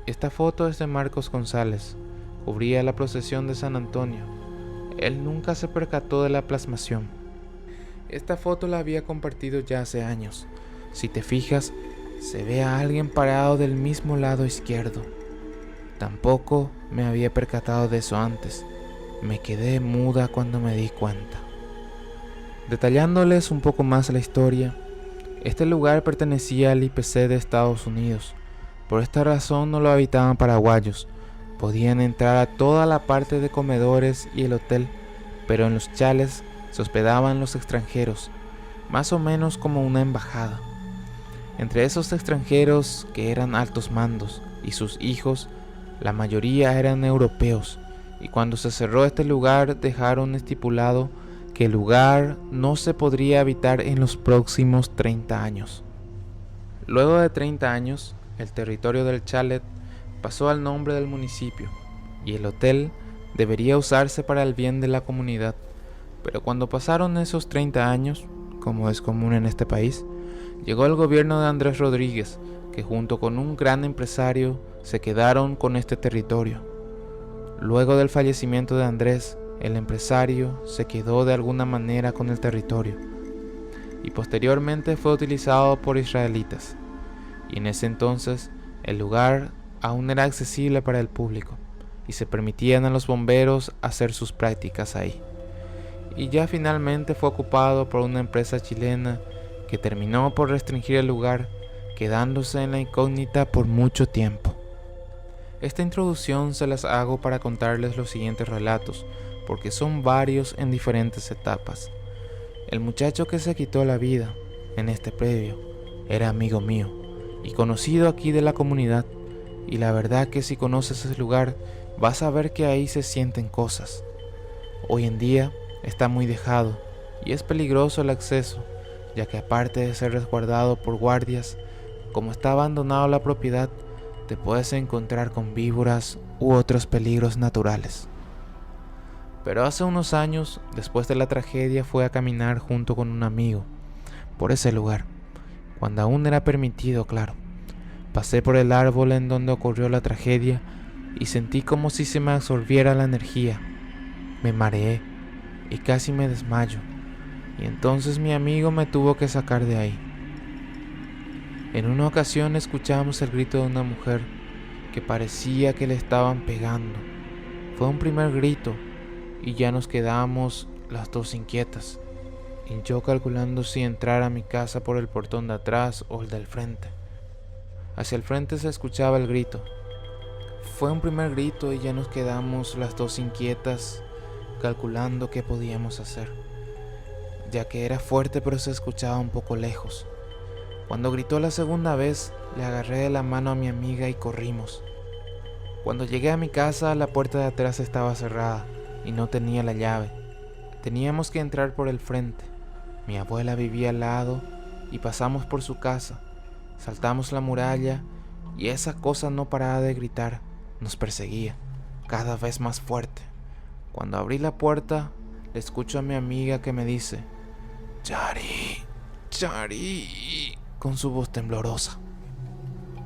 Esta foto es de Marcos González. Cubría la procesión de San Antonio. Él nunca se percató de la plasmación. Esta foto la había compartido ya hace años. Si te fijas, se ve a alguien parado del mismo lado izquierdo. Tampoco me había percatado de eso antes. Me quedé muda cuando me di cuenta. Detallándoles un poco más la historia, este lugar pertenecía al IPC de Estados Unidos. Por esta razón no lo habitaban paraguayos. Podían entrar a toda la parte de comedores y el hotel, pero en los chales se hospedaban los extranjeros, más o menos como una embajada. Entre esos extranjeros, que eran altos mandos, y sus hijos, la mayoría eran europeos, y cuando se cerró este lugar dejaron estipulado que el lugar no se podría habitar en los próximos 30 años. Luego de 30 años, el territorio del chalet pasó al nombre del municipio, y el hotel debería usarse para el bien de la comunidad. Pero cuando pasaron esos 30 años, como es común en este país, llegó el gobierno de Andrés Rodríguez, que junto con un gran empresario se quedaron con este territorio. Luego del fallecimiento de Andrés, el empresario se quedó de alguna manera con el territorio, y posteriormente fue utilizado por israelitas, y en ese entonces el lugar aún era accesible para el público y se permitían a los bomberos hacer sus prácticas ahí. Y ya finalmente fue ocupado por una empresa chilena que terminó por restringir el lugar, quedándose en la incógnita por mucho tiempo. Esta introducción se las hago para contarles los siguientes relatos, porque son varios en diferentes etapas. El muchacho que se quitó la vida en este predio era amigo mío y conocido aquí de la comunidad. Y la verdad que si conoces ese lugar, vas a ver que ahí se sienten cosas. Hoy en día está muy dejado y es peligroso el acceso, ya que aparte de ser resguardado por guardias, como está abandonado la propiedad, te puedes encontrar con víboras u otros peligros naturales. Pero hace unos años, después de la tragedia, fui a caminar junto con un amigo por ese lugar, cuando aún era permitido, claro. Pasé por el árbol en donde ocurrió la tragedia y sentí como si se me absorbiera la energía. Me mareé y casi me desmayo, y entonces mi amigo me tuvo que sacar de ahí. En una ocasión escuchamos el grito de una mujer que parecía que le estaban pegando. Fue un primer grito y ya nos quedamos las dos inquietas, y yo calculando si entrar a mi casa por el portón de atrás o el del frente. Hacia el frente se escuchaba el grito. Fue un primer grito y ya nos quedamos las dos inquietas, calculando qué podíamos hacer, ya que era fuerte pero se escuchaba un poco lejos. Cuando gritó la segunda vez, le agarré de la mano a mi amiga y corrimos. Cuando llegué a mi casa, la puerta de atrás estaba cerrada y no tenía la llave. Teníamos que entrar por el frente. Mi abuela vivía al lado y pasamos por su casa. Saltamos la muralla y esa cosa no paraba de gritar. Nos perseguía, cada vez más fuerte. Cuando abrí la puerta, le escucho a mi amiga que me dice: "Chari, Chari", con su voz temblorosa.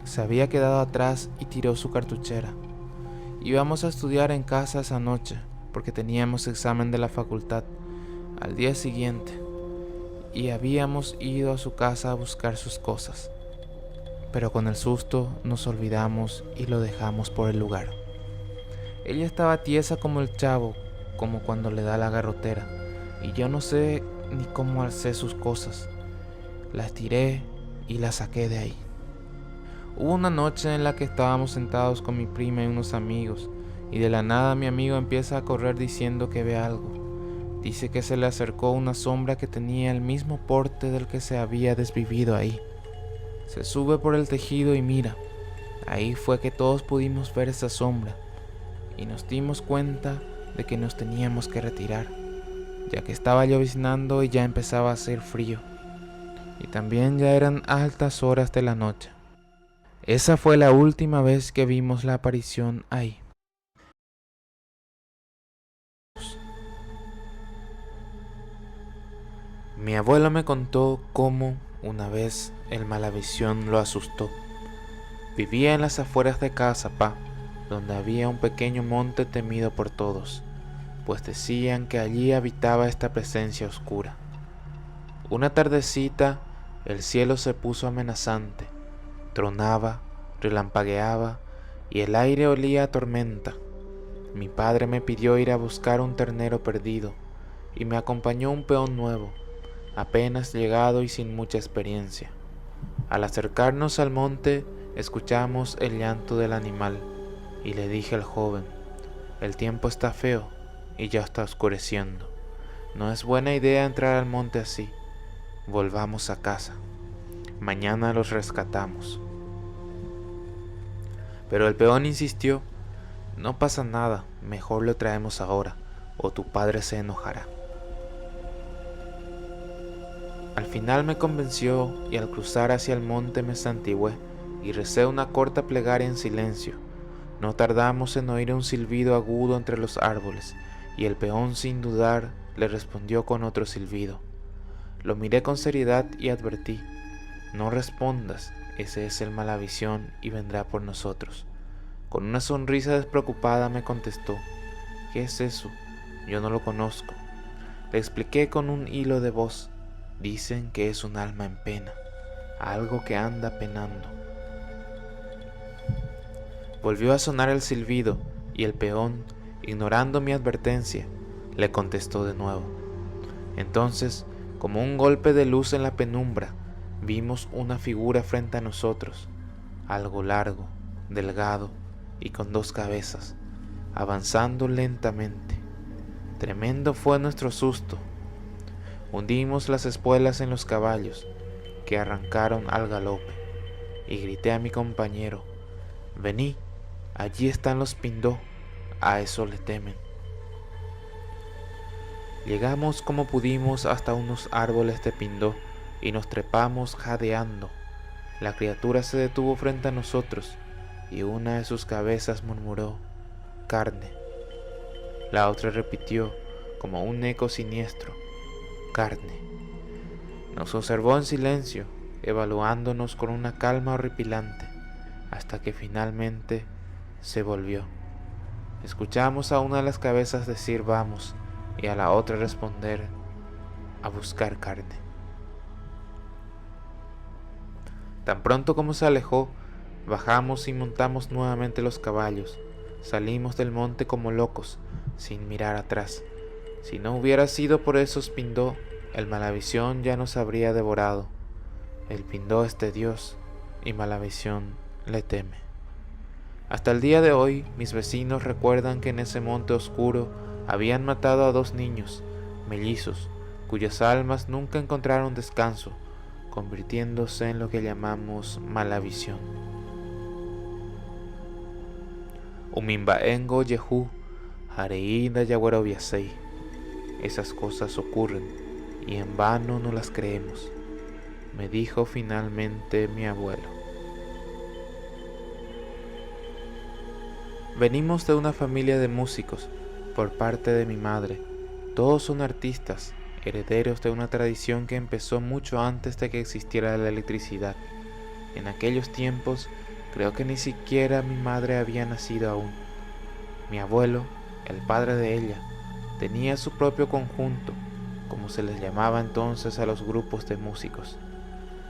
Se había quedado atrás y tiró su cartuchera. Íbamos a estudiar en casa esa noche, porque teníamos examen de la facultad al día siguiente, y habíamos ido a su casa a buscar sus cosas. Pero con el susto nos olvidamos y lo dejamos por el lugar. Ella estaba tiesa como el chavo, como cuando le da la garrotera, y yo no sé ni cómo alcé sus cosas. Las tiré y las saqué de ahí. Hubo una noche en la que estábamos sentados con mi prima y unos amigos, y de la nada mi amigo empieza a correr diciendo que ve algo. Dice que se le acercó una sombra que tenía el mismo porte del que se había desvivido ahí. Se sube por el tejido y mira. Ahí fue que todos pudimos ver esa sombra, y nos dimos cuenta de que nos teníamos que retirar, ya que estaba lloviznando y ya empezaba a hacer frío, y también ya eran altas horas de la noche. Esa fue la última vez que vimos la aparición ahí. Mi abuelo me contó cómo una vez el Malavisión lo asustó. Vivía en las afueras de Caazapá, donde había un pequeño monte temido por todos, pues decían que allí habitaba esta presencia oscura. Una tardecita el cielo se puso amenazante, tronaba, relampagueaba y el aire olía a tormenta. Mi padre me pidió ir a buscar un ternero perdido y me acompañó un peón nuevo, apenas llegado y sin mucha experiencia. Al acercarnos al monte, escuchamos el llanto del animal y le dije al joven: el tiempo está feo y ya está oscureciendo. No es buena idea entrar al monte así. Volvamos a casa. Mañana los rescatamos. Pero el peón insistió: no pasa nada, mejor lo traemos ahora, o tu padre se enojará. Al final me convenció y al cruzar hacia el monte me santigué y recé una corta plegaria en silencio. No tardamos en oír un silbido agudo entre los árboles, y el peón sin dudar le respondió con otro silbido. Lo miré con seriedad y advertí: no respondas, ese es el Malavisión y vendrá por nosotros. Con una sonrisa despreocupada me contestó: ¿qué es eso? Yo no lo conozco. Le expliqué con un hilo de voz: dicen que es un alma en pena, algo que anda penando. Volvió a sonar el silbido y el peón, ignorando mi advertencia, le contestó de nuevo. Entonces, como un golpe de luz en la penumbra, vimos una figura frente a nosotros, algo largo, delgado y con dos cabezas, avanzando lentamente. Tremendo fue nuestro susto. Hundimos las espuelas en los caballos, que arrancaron al galope, y grité a mi compañero: vení, allí están los Pindó, a eso le temen. Llegamos como pudimos hasta unos árboles de Pindó y nos trepamos jadeando. La criatura se detuvo frente a nosotros y una de sus cabezas murmuró: carne. La otra repitió como un eco siniestro: carne. Nos observó en silencio, evaluándonos con una calma horripilante, hasta que finalmente se volvió. Escuchamos a una de las cabezas decir vamos y a la otra responder: a buscar carne. Tan pronto como se alejó, bajamos y montamos nuevamente los caballos. Salimos del monte como locos, sin mirar atrás. Si no hubiera sido por esos Pindó, el Malavisión ya nos habría devorado. El Pindó es de Dios y Malavisión le teme. Hasta el día de hoy, mis vecinos recuerdan que en ese monte oscuro habían matado a 2 niños, mellizos, cuyas almas nunca encontraron descanso, convirtiéndose en lo que llamamos Malavisión. Umimbaengo Yehu, Hareída Yaguarobiasei. Esas cosas ocurren y en vano no las creemos, me dijo finalmente mi abuelo. Venimos de una familia de músicos por parte de mi madre. Todos son artistas, herederos de una tradición que empezó mucho antes de que existiera la electricidad. En aquellos tiempos creo que ni siquiera mi madre había nacido aún. Mi abuelo, el padre de ella, tenía su propio conjunto, como se les llamaba entonces a los grupos de músicos.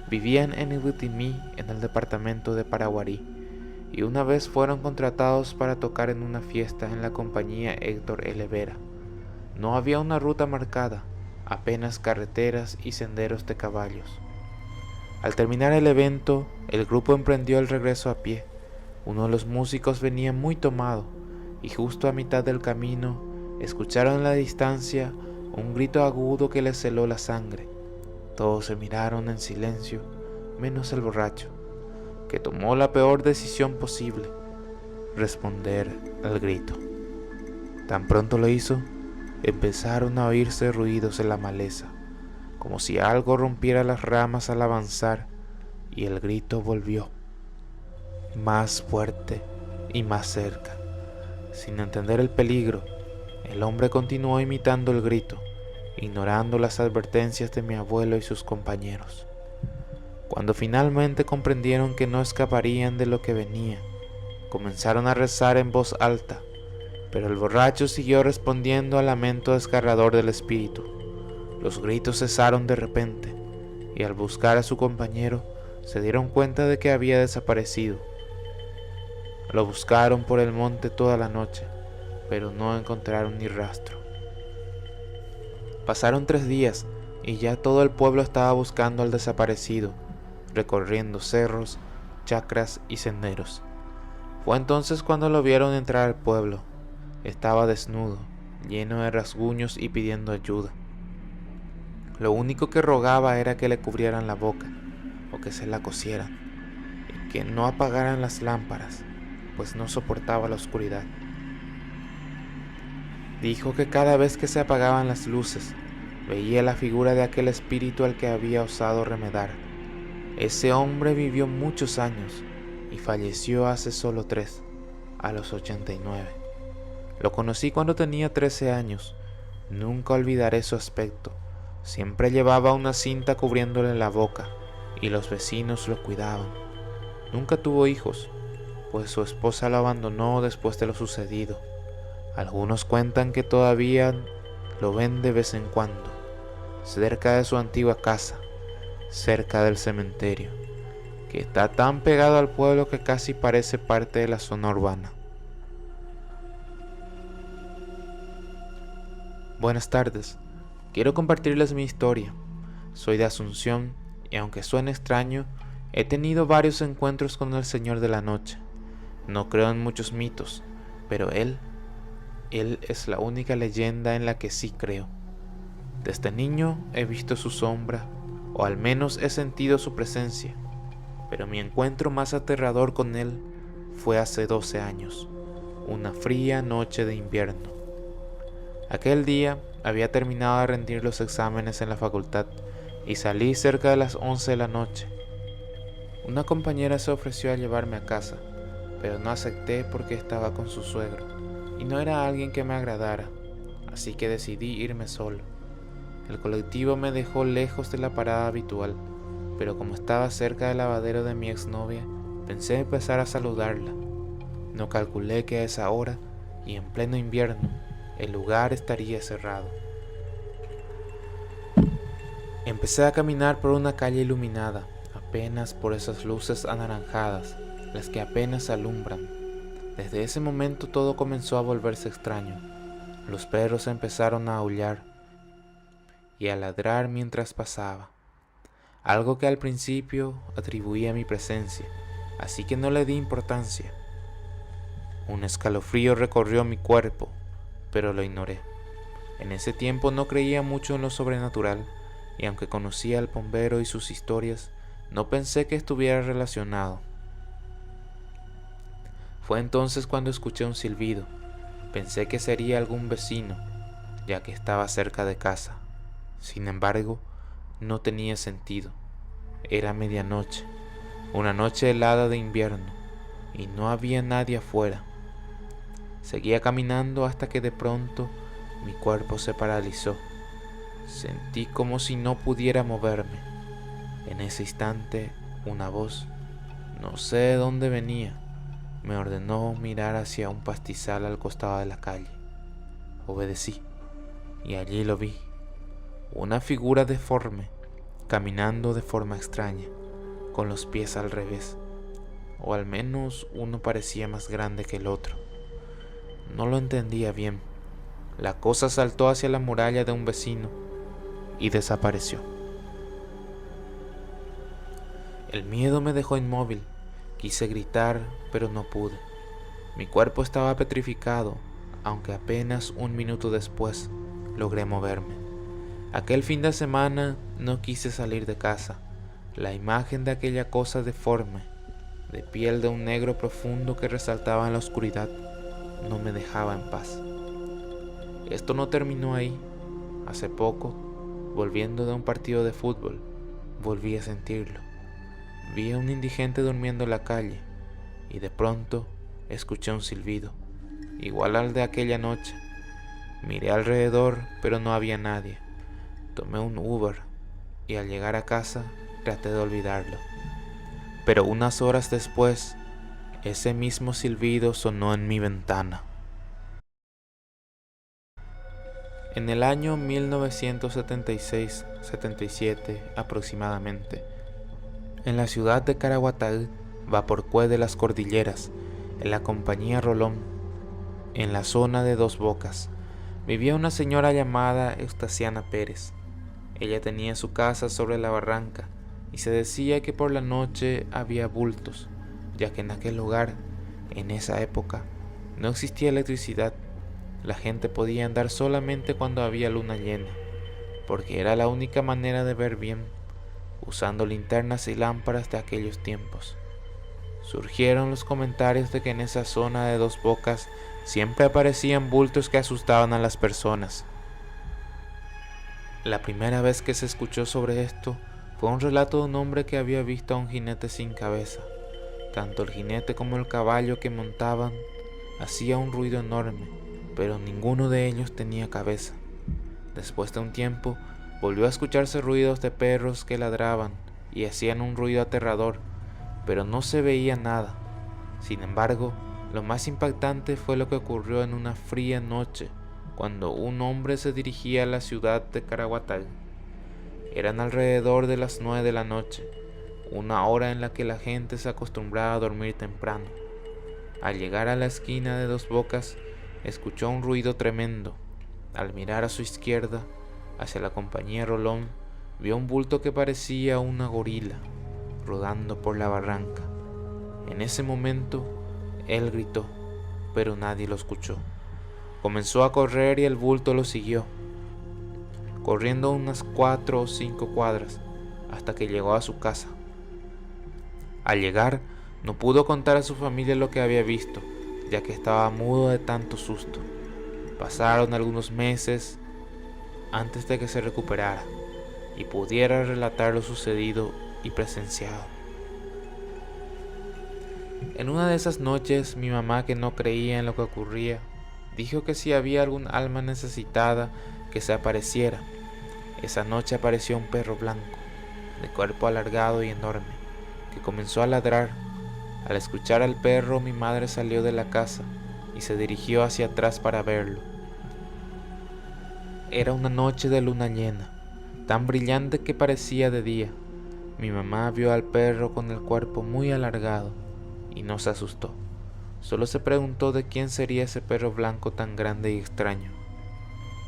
Vivían en Ibitimí, en el departamento de Paraguarí, y una vez fueron contratados para tocar en una fiesta en la compañía Héctor L. Vera. No había una ruta marcada, apenas carreteras y senderos de caballos. Al terminar el evento, el grupo emprendió el regreso a pie. Uno de los músicos venía muy tomado y justo a mitad del camino escucharon en la distancia un grito agudo que les heló la sangre. Todos se miraron en silencio, menos el borracho, que tomó la peor decisión posible: responder al grito. Tan pronto lo hizo, empezaron a oírse ruidos en la maleza, como si algo rompiera las ramas al avanzar, y el grito volvió, más fuerte y más cerca. Sin entender el peligro, el hombre continuó imitando el grito, ignorando las advertencias de mi abuelo y sus compañeros. Cuando finalmente comprendieron que no escaparían de lo que venía, comenzaron a rezar en voz alta, pero el borracho siguió respondiendo al lamento desgarrador del espíritu. Los gritos cesaron de repente, y al buscar a su compañero, se dieron cuenta de que había desaparecido. Lo buscaron por el monte toda la noche, pero no encontraron ni rastro. Pasaron 3 días, y ya todo el pueblo estaba buscando al desaparecido, recorriendo cerros, chacras y senderos. Fue entonces cuando lo vieron entrar al pueblo. Estaba desnudo, lleno de rasguños y pidiendo ayuda. Lo único que rogaba era que le cubrieran la boca, o que se la cosieran, y que no apagaran las lámparas, pues no soportaba la oscuridad. Dijo que cada vez que se apagaban las luces, veía la figura de aquel espíritu al que había osado remedar. Ese hombre vivió muchos años y falleció hace solo 3, a los 89. Lo conocí cuando tenía 13 años. Nunca olvidaré su aspecto. Siempre llevaba una cinta cubriéndole la boca y los vecinos lo cuidaban. Nunca tuvo hijos, pues su esposa lo abandonó después de lo sucedido. Algunos cuentan que todavía lo ven de vez en cuando, cerca de su antigua casa, cerca del cementerio, que está tan pegado al pueblo que casi parece parte de la zona urbana. Buenas tardes, quiero compartirles mi historia. Soy de Asunción y aunque suene extraño, he tenido varios encuentros con el Señor de la Noche. No creo en muchos mitos, pero Él es la única leyenda en la que sí creo. Desde niño he visto su sombra, o al menos he sentido su presencia, pero mi encuentro más aterrador con Él fue hace 12 años, una fría noche de invierno. Aquel día había terminado de rendir los exámenes en la facultad y salí cerca de las 11 de la noche. Una compañera se ofreció a llevarme a casa, pero no acepté porque estaba con su suegro y no era alguien que me agradara, así que decidí irme solo. El colectivo me dejó lejos de la parada habitual, pero como estaba cerca del lavadero de mi exnovia, pensé empezar a saludarla. No calculé que a esa hora, y en pleno invierno, el lugar estaría cerrado. Empecé a caminar por una calle iluminada, apenas por esas luces anaranjadas, las que apenas alumbran. Desde ese momento todo comenzó a volverse extraño. Los perros empezaron a aullar y a ladrar mientras pasaba, algo que al principio atribuía a mi presencia, así que no le di importancia. Un escalofrío recorrió mi cuerpo, pero lo ignoré. En ese tiempo no creía mucho en lo sobrenatural, y aunque conocía al bombero y sus historias, no pensé que estuviera relacionado. Fue entonces cuando escuché un silbido. Pensé que sería algún vecino, ya que estaba cerca de casa. Sin embargo, no tenía sentido. Era medianoche, una noche helada de invierno, y no había nadie afuera. Seguía caminando hasta que de pronto mi cuerpo se paralizó. Sentí como si no pudiera moverme. En ese instante, una voz, no sé de dónde venía, me ordenó mirar hacia un pastizal al costado de la calle. Obedecí, y allí lo vi, una figura deforme, caminando de forma extraña, con los pies al revés, o al menos uno parecía más grande que el otro. No lo entendía bien. La cosa saltó hacia la muralla de un vecino, y desapareció. El miedo me dejó inmóvil. Quise gritar, pero no pude. Mi cuerpo estaba petrificado, aunque apenas un minuto después logré moverme. Aquel fin de semana no quise salir de casa. La imagen de aquella cosa deforme, de piel de un negro profundo que resaltaba en la oscuridad, no me dejaba en paz. Esto no terminó ahí. Hace poco, volviendo de un partido de fútbol, volví a sentirlo. Vi a un indigente durmiendo en la calle y de pronto escuché un silbido, igual al de aquella noche. Miré alrededor, pero no había nadie. Tomé un Uber y al llegar a casa traté de olvidarlo. Pero unas horas después, ese mismo silbido sonó en mi ventana. En el año 1976-77 aproximadamente, en la ciudad de Caraguatá, Vaporcue de las Cordilleras, en la compañía Rolón, en la zona de Dos Bocas, vivía una señora llamada Eustasiana Pérez. Ella tenía su casa sobre la barranca y se decía que por la noche había bultos, ya que en aquel lugar, en esa época, no existía electricidad. La gente podía andar solamente cuando había luna llena, porque era la única manera de ver bien, usando linternas y lámparas de aquellos tiempos. Surgieron los comentarios de que en esa zona de Dos Bocas siempre aparecían bultos que asustaban a las personas. La primera vez que se escuchó sobre esto fue un relato de un hombre que había visto a un jinete sin cabeza. Tanto el jinete como el caballo que montaban hacía un ruido enorme, pero ninguno de ellos tenía cabeza. Después de un tiempo, volvió a escucharse ruidos de perros que ladraban y hacían un ruido aterrador, pero no se veía nada. Sin embargo, lo más impactante fue lo que ocurrió en una fría noche, cuando un hombre se dirigía a la ciudad de Caraguatá. Eran alrededor de las 9 de la noche, una hora en la que la gente se acostumbraba a dormir temprano. Al llegar a la esquina de Dos Bocas, escuchó un ruido tremendo. Al mirar a su izquierda, hacia la compañía Rolón, vio un bulto que parecía una gorila, rodando por la barranca. En ese momento, él gritó, pero nadie lo escuchó. Comenzó a correr y el bulto lo siguió, corriendo unas 4 o 5 cuadras, hasta que llegó a su casa. Al llegar, no pudo contar a su familia lo que había visto, ya que estaba mudo de tanto susto. Pasaron algunos meses antes de que se recuperara y pudiera relatar lo sucedido y presenciado. En una de esas noches, mi mamá, que no creía en lo que ocurría, dijo que si había algún alma necesitada, que se apareciera. Esa noche apareció un perro blanco, de cuerpo alargado y enorme, que comenzó a ladrar. Al escuchar al perro, mi madre salió de la casa y se dirigió hacia atrás para verlo. Era una noche de luna llena, tan brillante que parecía de día. Mi mamá vio al perro con el cuerpo muy alargado y no se asustó. Solo se preguntó de quién sería ese perro blanco tan grande y extraño.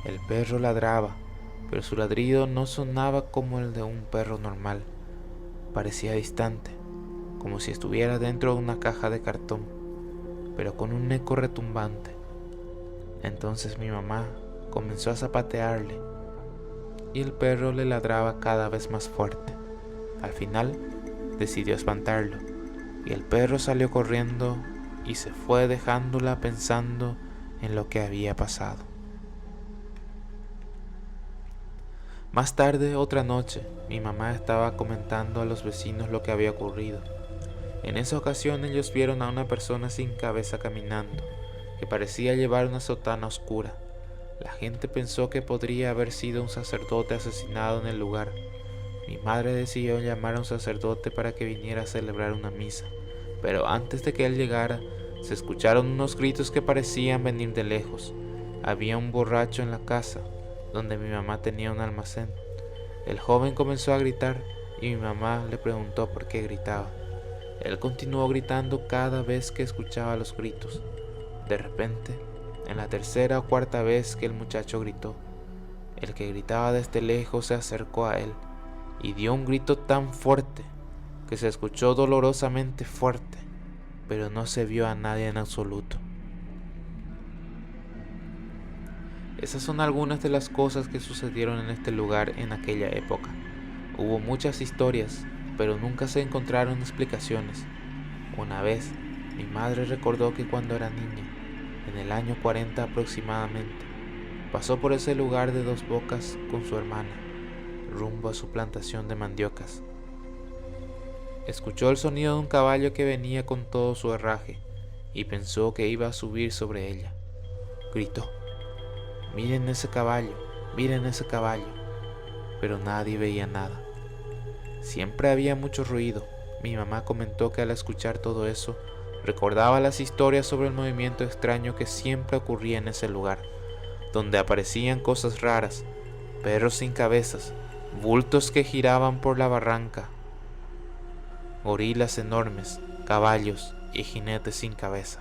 El perro ladraba, pero su ladrido no sonaba como el de un perro normal. Parecía distante, como si estuviera dentro de una caja de cartón, pero con un eco retumbante. Entonces mi mamá comenzó a zapatearle y el perro le ladraba cada vez más fuerte. Al final decidió espantarlo y el perro salió corriendo y se fue, dejándola pensando en lo que había pasado. Más tarde, otra noche, mi mamá estaba comentando a los vecinos lo que había ocurrido. En esa ocasión ellos vieron a una persona sin cabeza caminando, que parecía llevar una sotana oscura. La gente pensó que podría haber sido un sacerdote asesinado en el lugar. Mi madre decidió llamar a un sacerdote para que viniera a celebrar una misa, pero antes de que él llegara, se escucharon unos gritos que parecían venir de lejos. Había un borracho en la casa, donde mi mamá tenía un almacén. El joven comenzó a gritar y mi mamá le preguntó por qué gritaba. Él continuó gritando cada vez que escuchaba los gritos. De repente, en la tercera o cuarta vez que el muchacho gritó, El que gritaba desde lejos se acercó a él y dio un grito tan fuerte que se escuchó dolorosamente fuerte, pero no se vio a nadie en absoluto. Esas son algunas de las cosas que sucedieron en este lugar en aquella época. Hubo muchas historias, pero nunca se encontraron explicaciones. Una vez, mi madre recordó que cuando era niña, en el año 40 aproximadamente, pasó por ese lugar de Dos Bocas con su hermana, rumbo a su plantación de mandiocas. Escuchó el sonido de un caballo que venía con todo su herraje y pensó que iba a subir sobre ella. Gritó: miren ese caballo, pero nadie veía nada. Siempre había mucho ruido. Mi mamá comentó que al escuchar todo eso, recordaba las historias sobre el movimiento extraño que siempre ocurría en ese lugar, donde aparecían cosas raras, perros sin cabezas, bultos que giraban por la barranca, gorilas enormes, caballos y jinetes sin cabeza.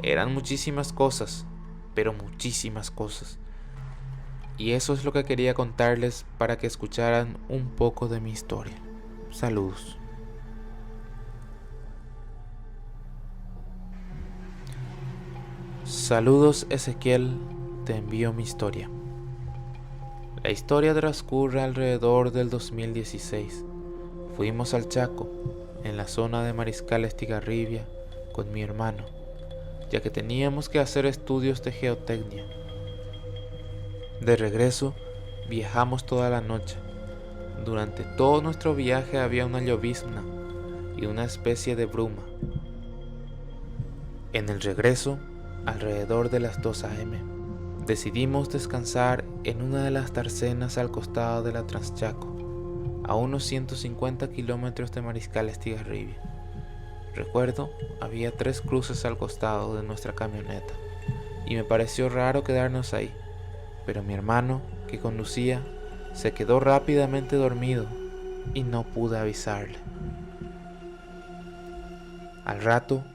Eran muchísimas cosas, pero muchísimas cosas. Y eso es lo que quería contarles para que escucharan un poco de mi historia. Saludos. Saludos, Ezequiel, te envío mi historia. La historia transcurre alrededor del 2016. Fuimos al Chaco, en la zona de Mariscal Estigarribia, con mi hermano, ya que teníamos que hacer estudios de geotecnia. De regreso, viajamos toda la noche. Durante todo nuestro viaje había una llovizna y una especie de bruma. En el regreso, alrededor de las 2 a.m., decidimos descansar en una de las darcenas al costado de la Transchaco, a unos 150 kilómetros de Mariscal Estigarribia. Recuerdo, había 3 cruces al costado de nuestra camioneta y me pareció raro quedarnos ahí, pero mi hermano, que conducía, se quedó rápidamente dormido y no pude avisarle. Al rato,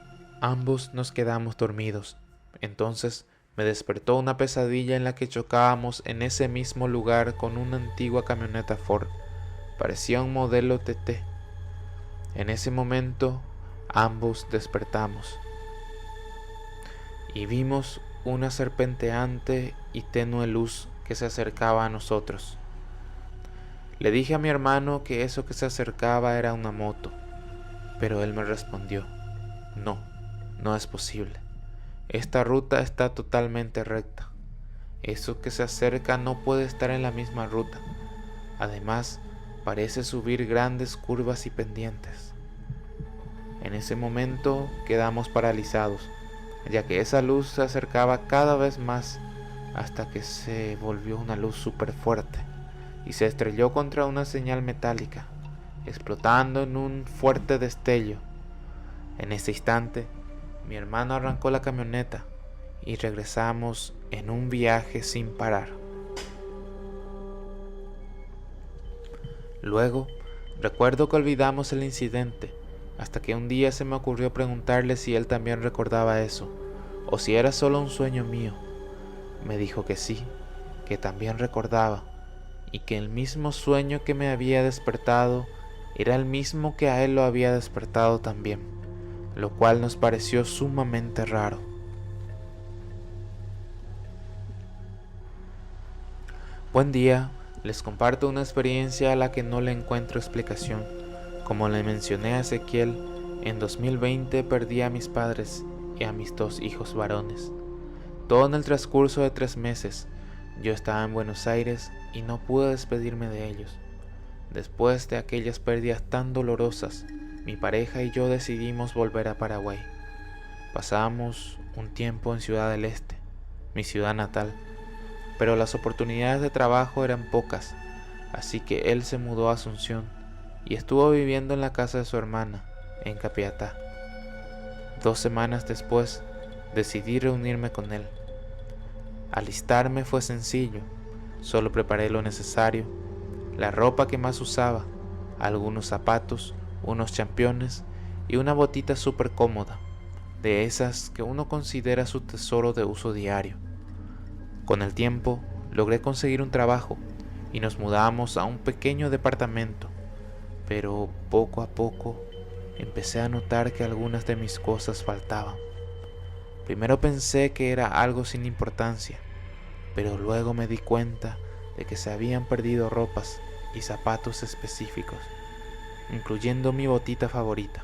ambos nos quedamos dormidos. Entonces me despertó una pesadilla en la que chocábamos en ese mismo lugar con una antigua camioneta Ford. Parecía un modelo TT. En ese momento, ambos despertamos y vimos una serpenteante y tenue luz que se acercaba a nosotros. Le dije a mi hermano que eso que se acercaba era una moto, pero él me respondió: no es posible. Esta ruta está totalmente recta. Eso que se acerca no puede estar en la misma ruta. Además, parece subir grandes curvas y pendientes. En ese momento quedamos paralizados, ya que esa luz se acercaba cada vez más hasta que se volvió una luz súper fuerte y se estrelló contra una señal metálica, explotando en un fuerte destello. En ese instante, mi hermano arrancó la camioneta y regresamos en un viaje sin parar. Luego, recuerdo que olvidamos el incidente, hasta que un día se me ocurrió preguntarle si él también recordaba eso, o si era solo un sueño mío. Me dijo que sí, que también recordaba, y que el mismo sueño que me había despertado era el mismo que a él lo había despertado también, lo cual nos pareció sumamente raro. Buen día, les comparto una experiencia a la que no le encuentro explicación. Como le mencioné a Ezequiel, en 2020 perdí a mis padres y a mis 2 hijos varones. Todo en el transcurso de 3 meses. Yo estaba en Buenos Aires y no pude despedirme de ellos. Después de aquellas pérdidas tan dolorosas, mi pareja y yo decidimos volver a Paraguay. Pasamos un tiempo en Ciudad del Este, mi ciudad natal, pero las oportunidades de trabajo eran pocas, así que él se mudó a Asunción y estuvo viviendo en la casa de su hermana, en Capiatá. 2 semanas después, decidí reunirme con él. Alistarme fue sencillo, solo preparé lo necesario, la ropa que más usaba, algunos zapatos, unos championes y una botita súper cómoda, de esas que uno considera su tesoro de uso diario. Con el tiempo, logré conseguir un trabajo y nos mudamos a un pequeño departamento, pero poco a poco empecé a notar que algunas de mis cosas faltaban. Primero pensé que era algo sin importancia, pero luego me di cuenta de que se habían perdido ropas y zapatos específicos, incluyendo mi botita favorita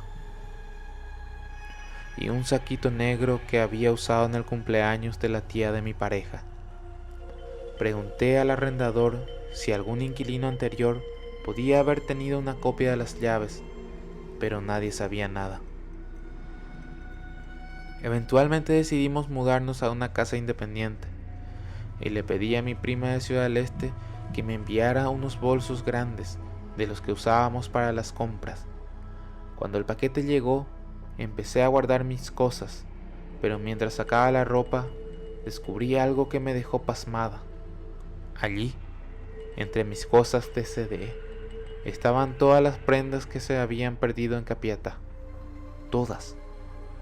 y un saquito negro que había usado en el cumpleaños de la tía de mi pareja. Pregunté al arrendador si algún inquilino anterior podía haber tenido una copia de las llaves, pero nadie sabía nada. Eventualmente decidimos mudarnos a una casa independiente y le pedí a mi prima de Ciudad del Este que me enviara unos bolsos grandes de los que usábamos para las compras. Cuando el paquete llegó, empecé a guardar mis cosas, pero mientras sacaba la ropa, descubrí algo que me dejó pasmada. Allí, entre mis cosas de CDE, estaban todas las prendas que se habían perdido en Capiatá. Todas.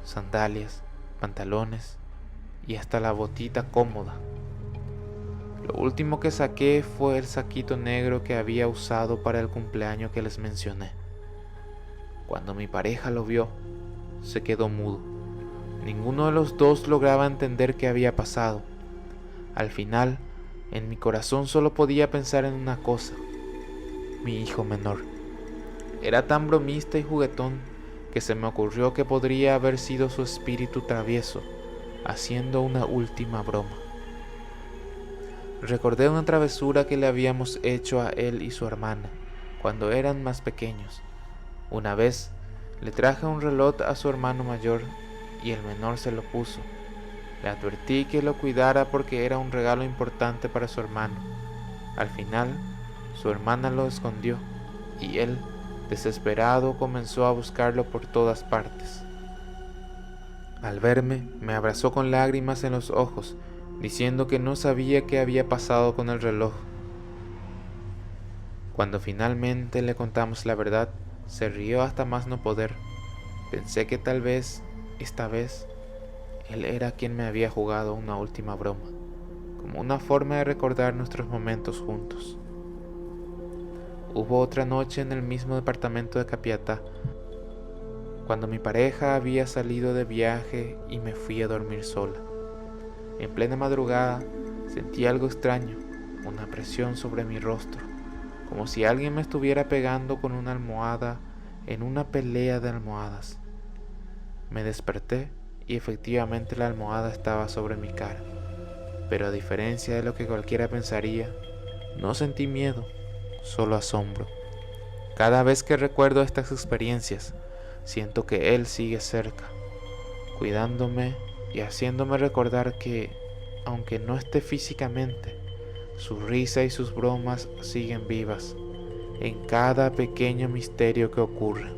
Sandalias, pantalones y hasta la botita cómoda. Lo último que saqué fue el saquito negro que había usado para el cumpleaños que les mencioné. Cuando mi pareja lo vio, se quedó mudo. Ninguno de los dos lograba entender qué había pasado. Al final, en mi corazón solo podía pensar en una cosa: mi hijo menor. Era tan bromista y juguetón que se me ocurrió que podría haber sido su espíritu travieso, haciendo una última broma. Recordé una travesura que le habíamos hecho a él y su hermana cuando eran más pequeños. Una vez le traje un reloj a su hermano mayor y el menor se lo puso. Le advertí que lo cuidara porque era un regalo importante para su hermano. Al final, su hermana lo escondió y él, desesperado, comenzó a buscarlo por todas partes. Al verme, me abrazó con lágrimas en los ojos, diciendo que no sabía qué había pasado con el reloj. Cuando finalmente le contamos la verdad, se rió hasta más no poder. Pensé que tal vez, esta vez, él era quien me había jugado una última broma, como una forma de recordar nuestros momentos juntos. Hubo otra noche en el mismo departamento de Capiatá, cuando mi pareja había salido de viaje y me fui a dormir sola. En plena madrugada sentí algo extraño, una presión sobre mi rostro, como si alguien me estuviera pegando con una almohada en una pelea de almohadas. Me desperté y efectivamente la almohada estaba sobre mi cara, pero a diferencia de lo que cualquiera pensaría, no sentí miedo, solo asombro. Cada vez que recuerdo estas experiencias, siento que Él sigue cerca, cuidándome y haciéndome recordar que, aunque no esté físicamente, su risa y sus bromas siguen vivas en cada pequeño misterio que ocurre.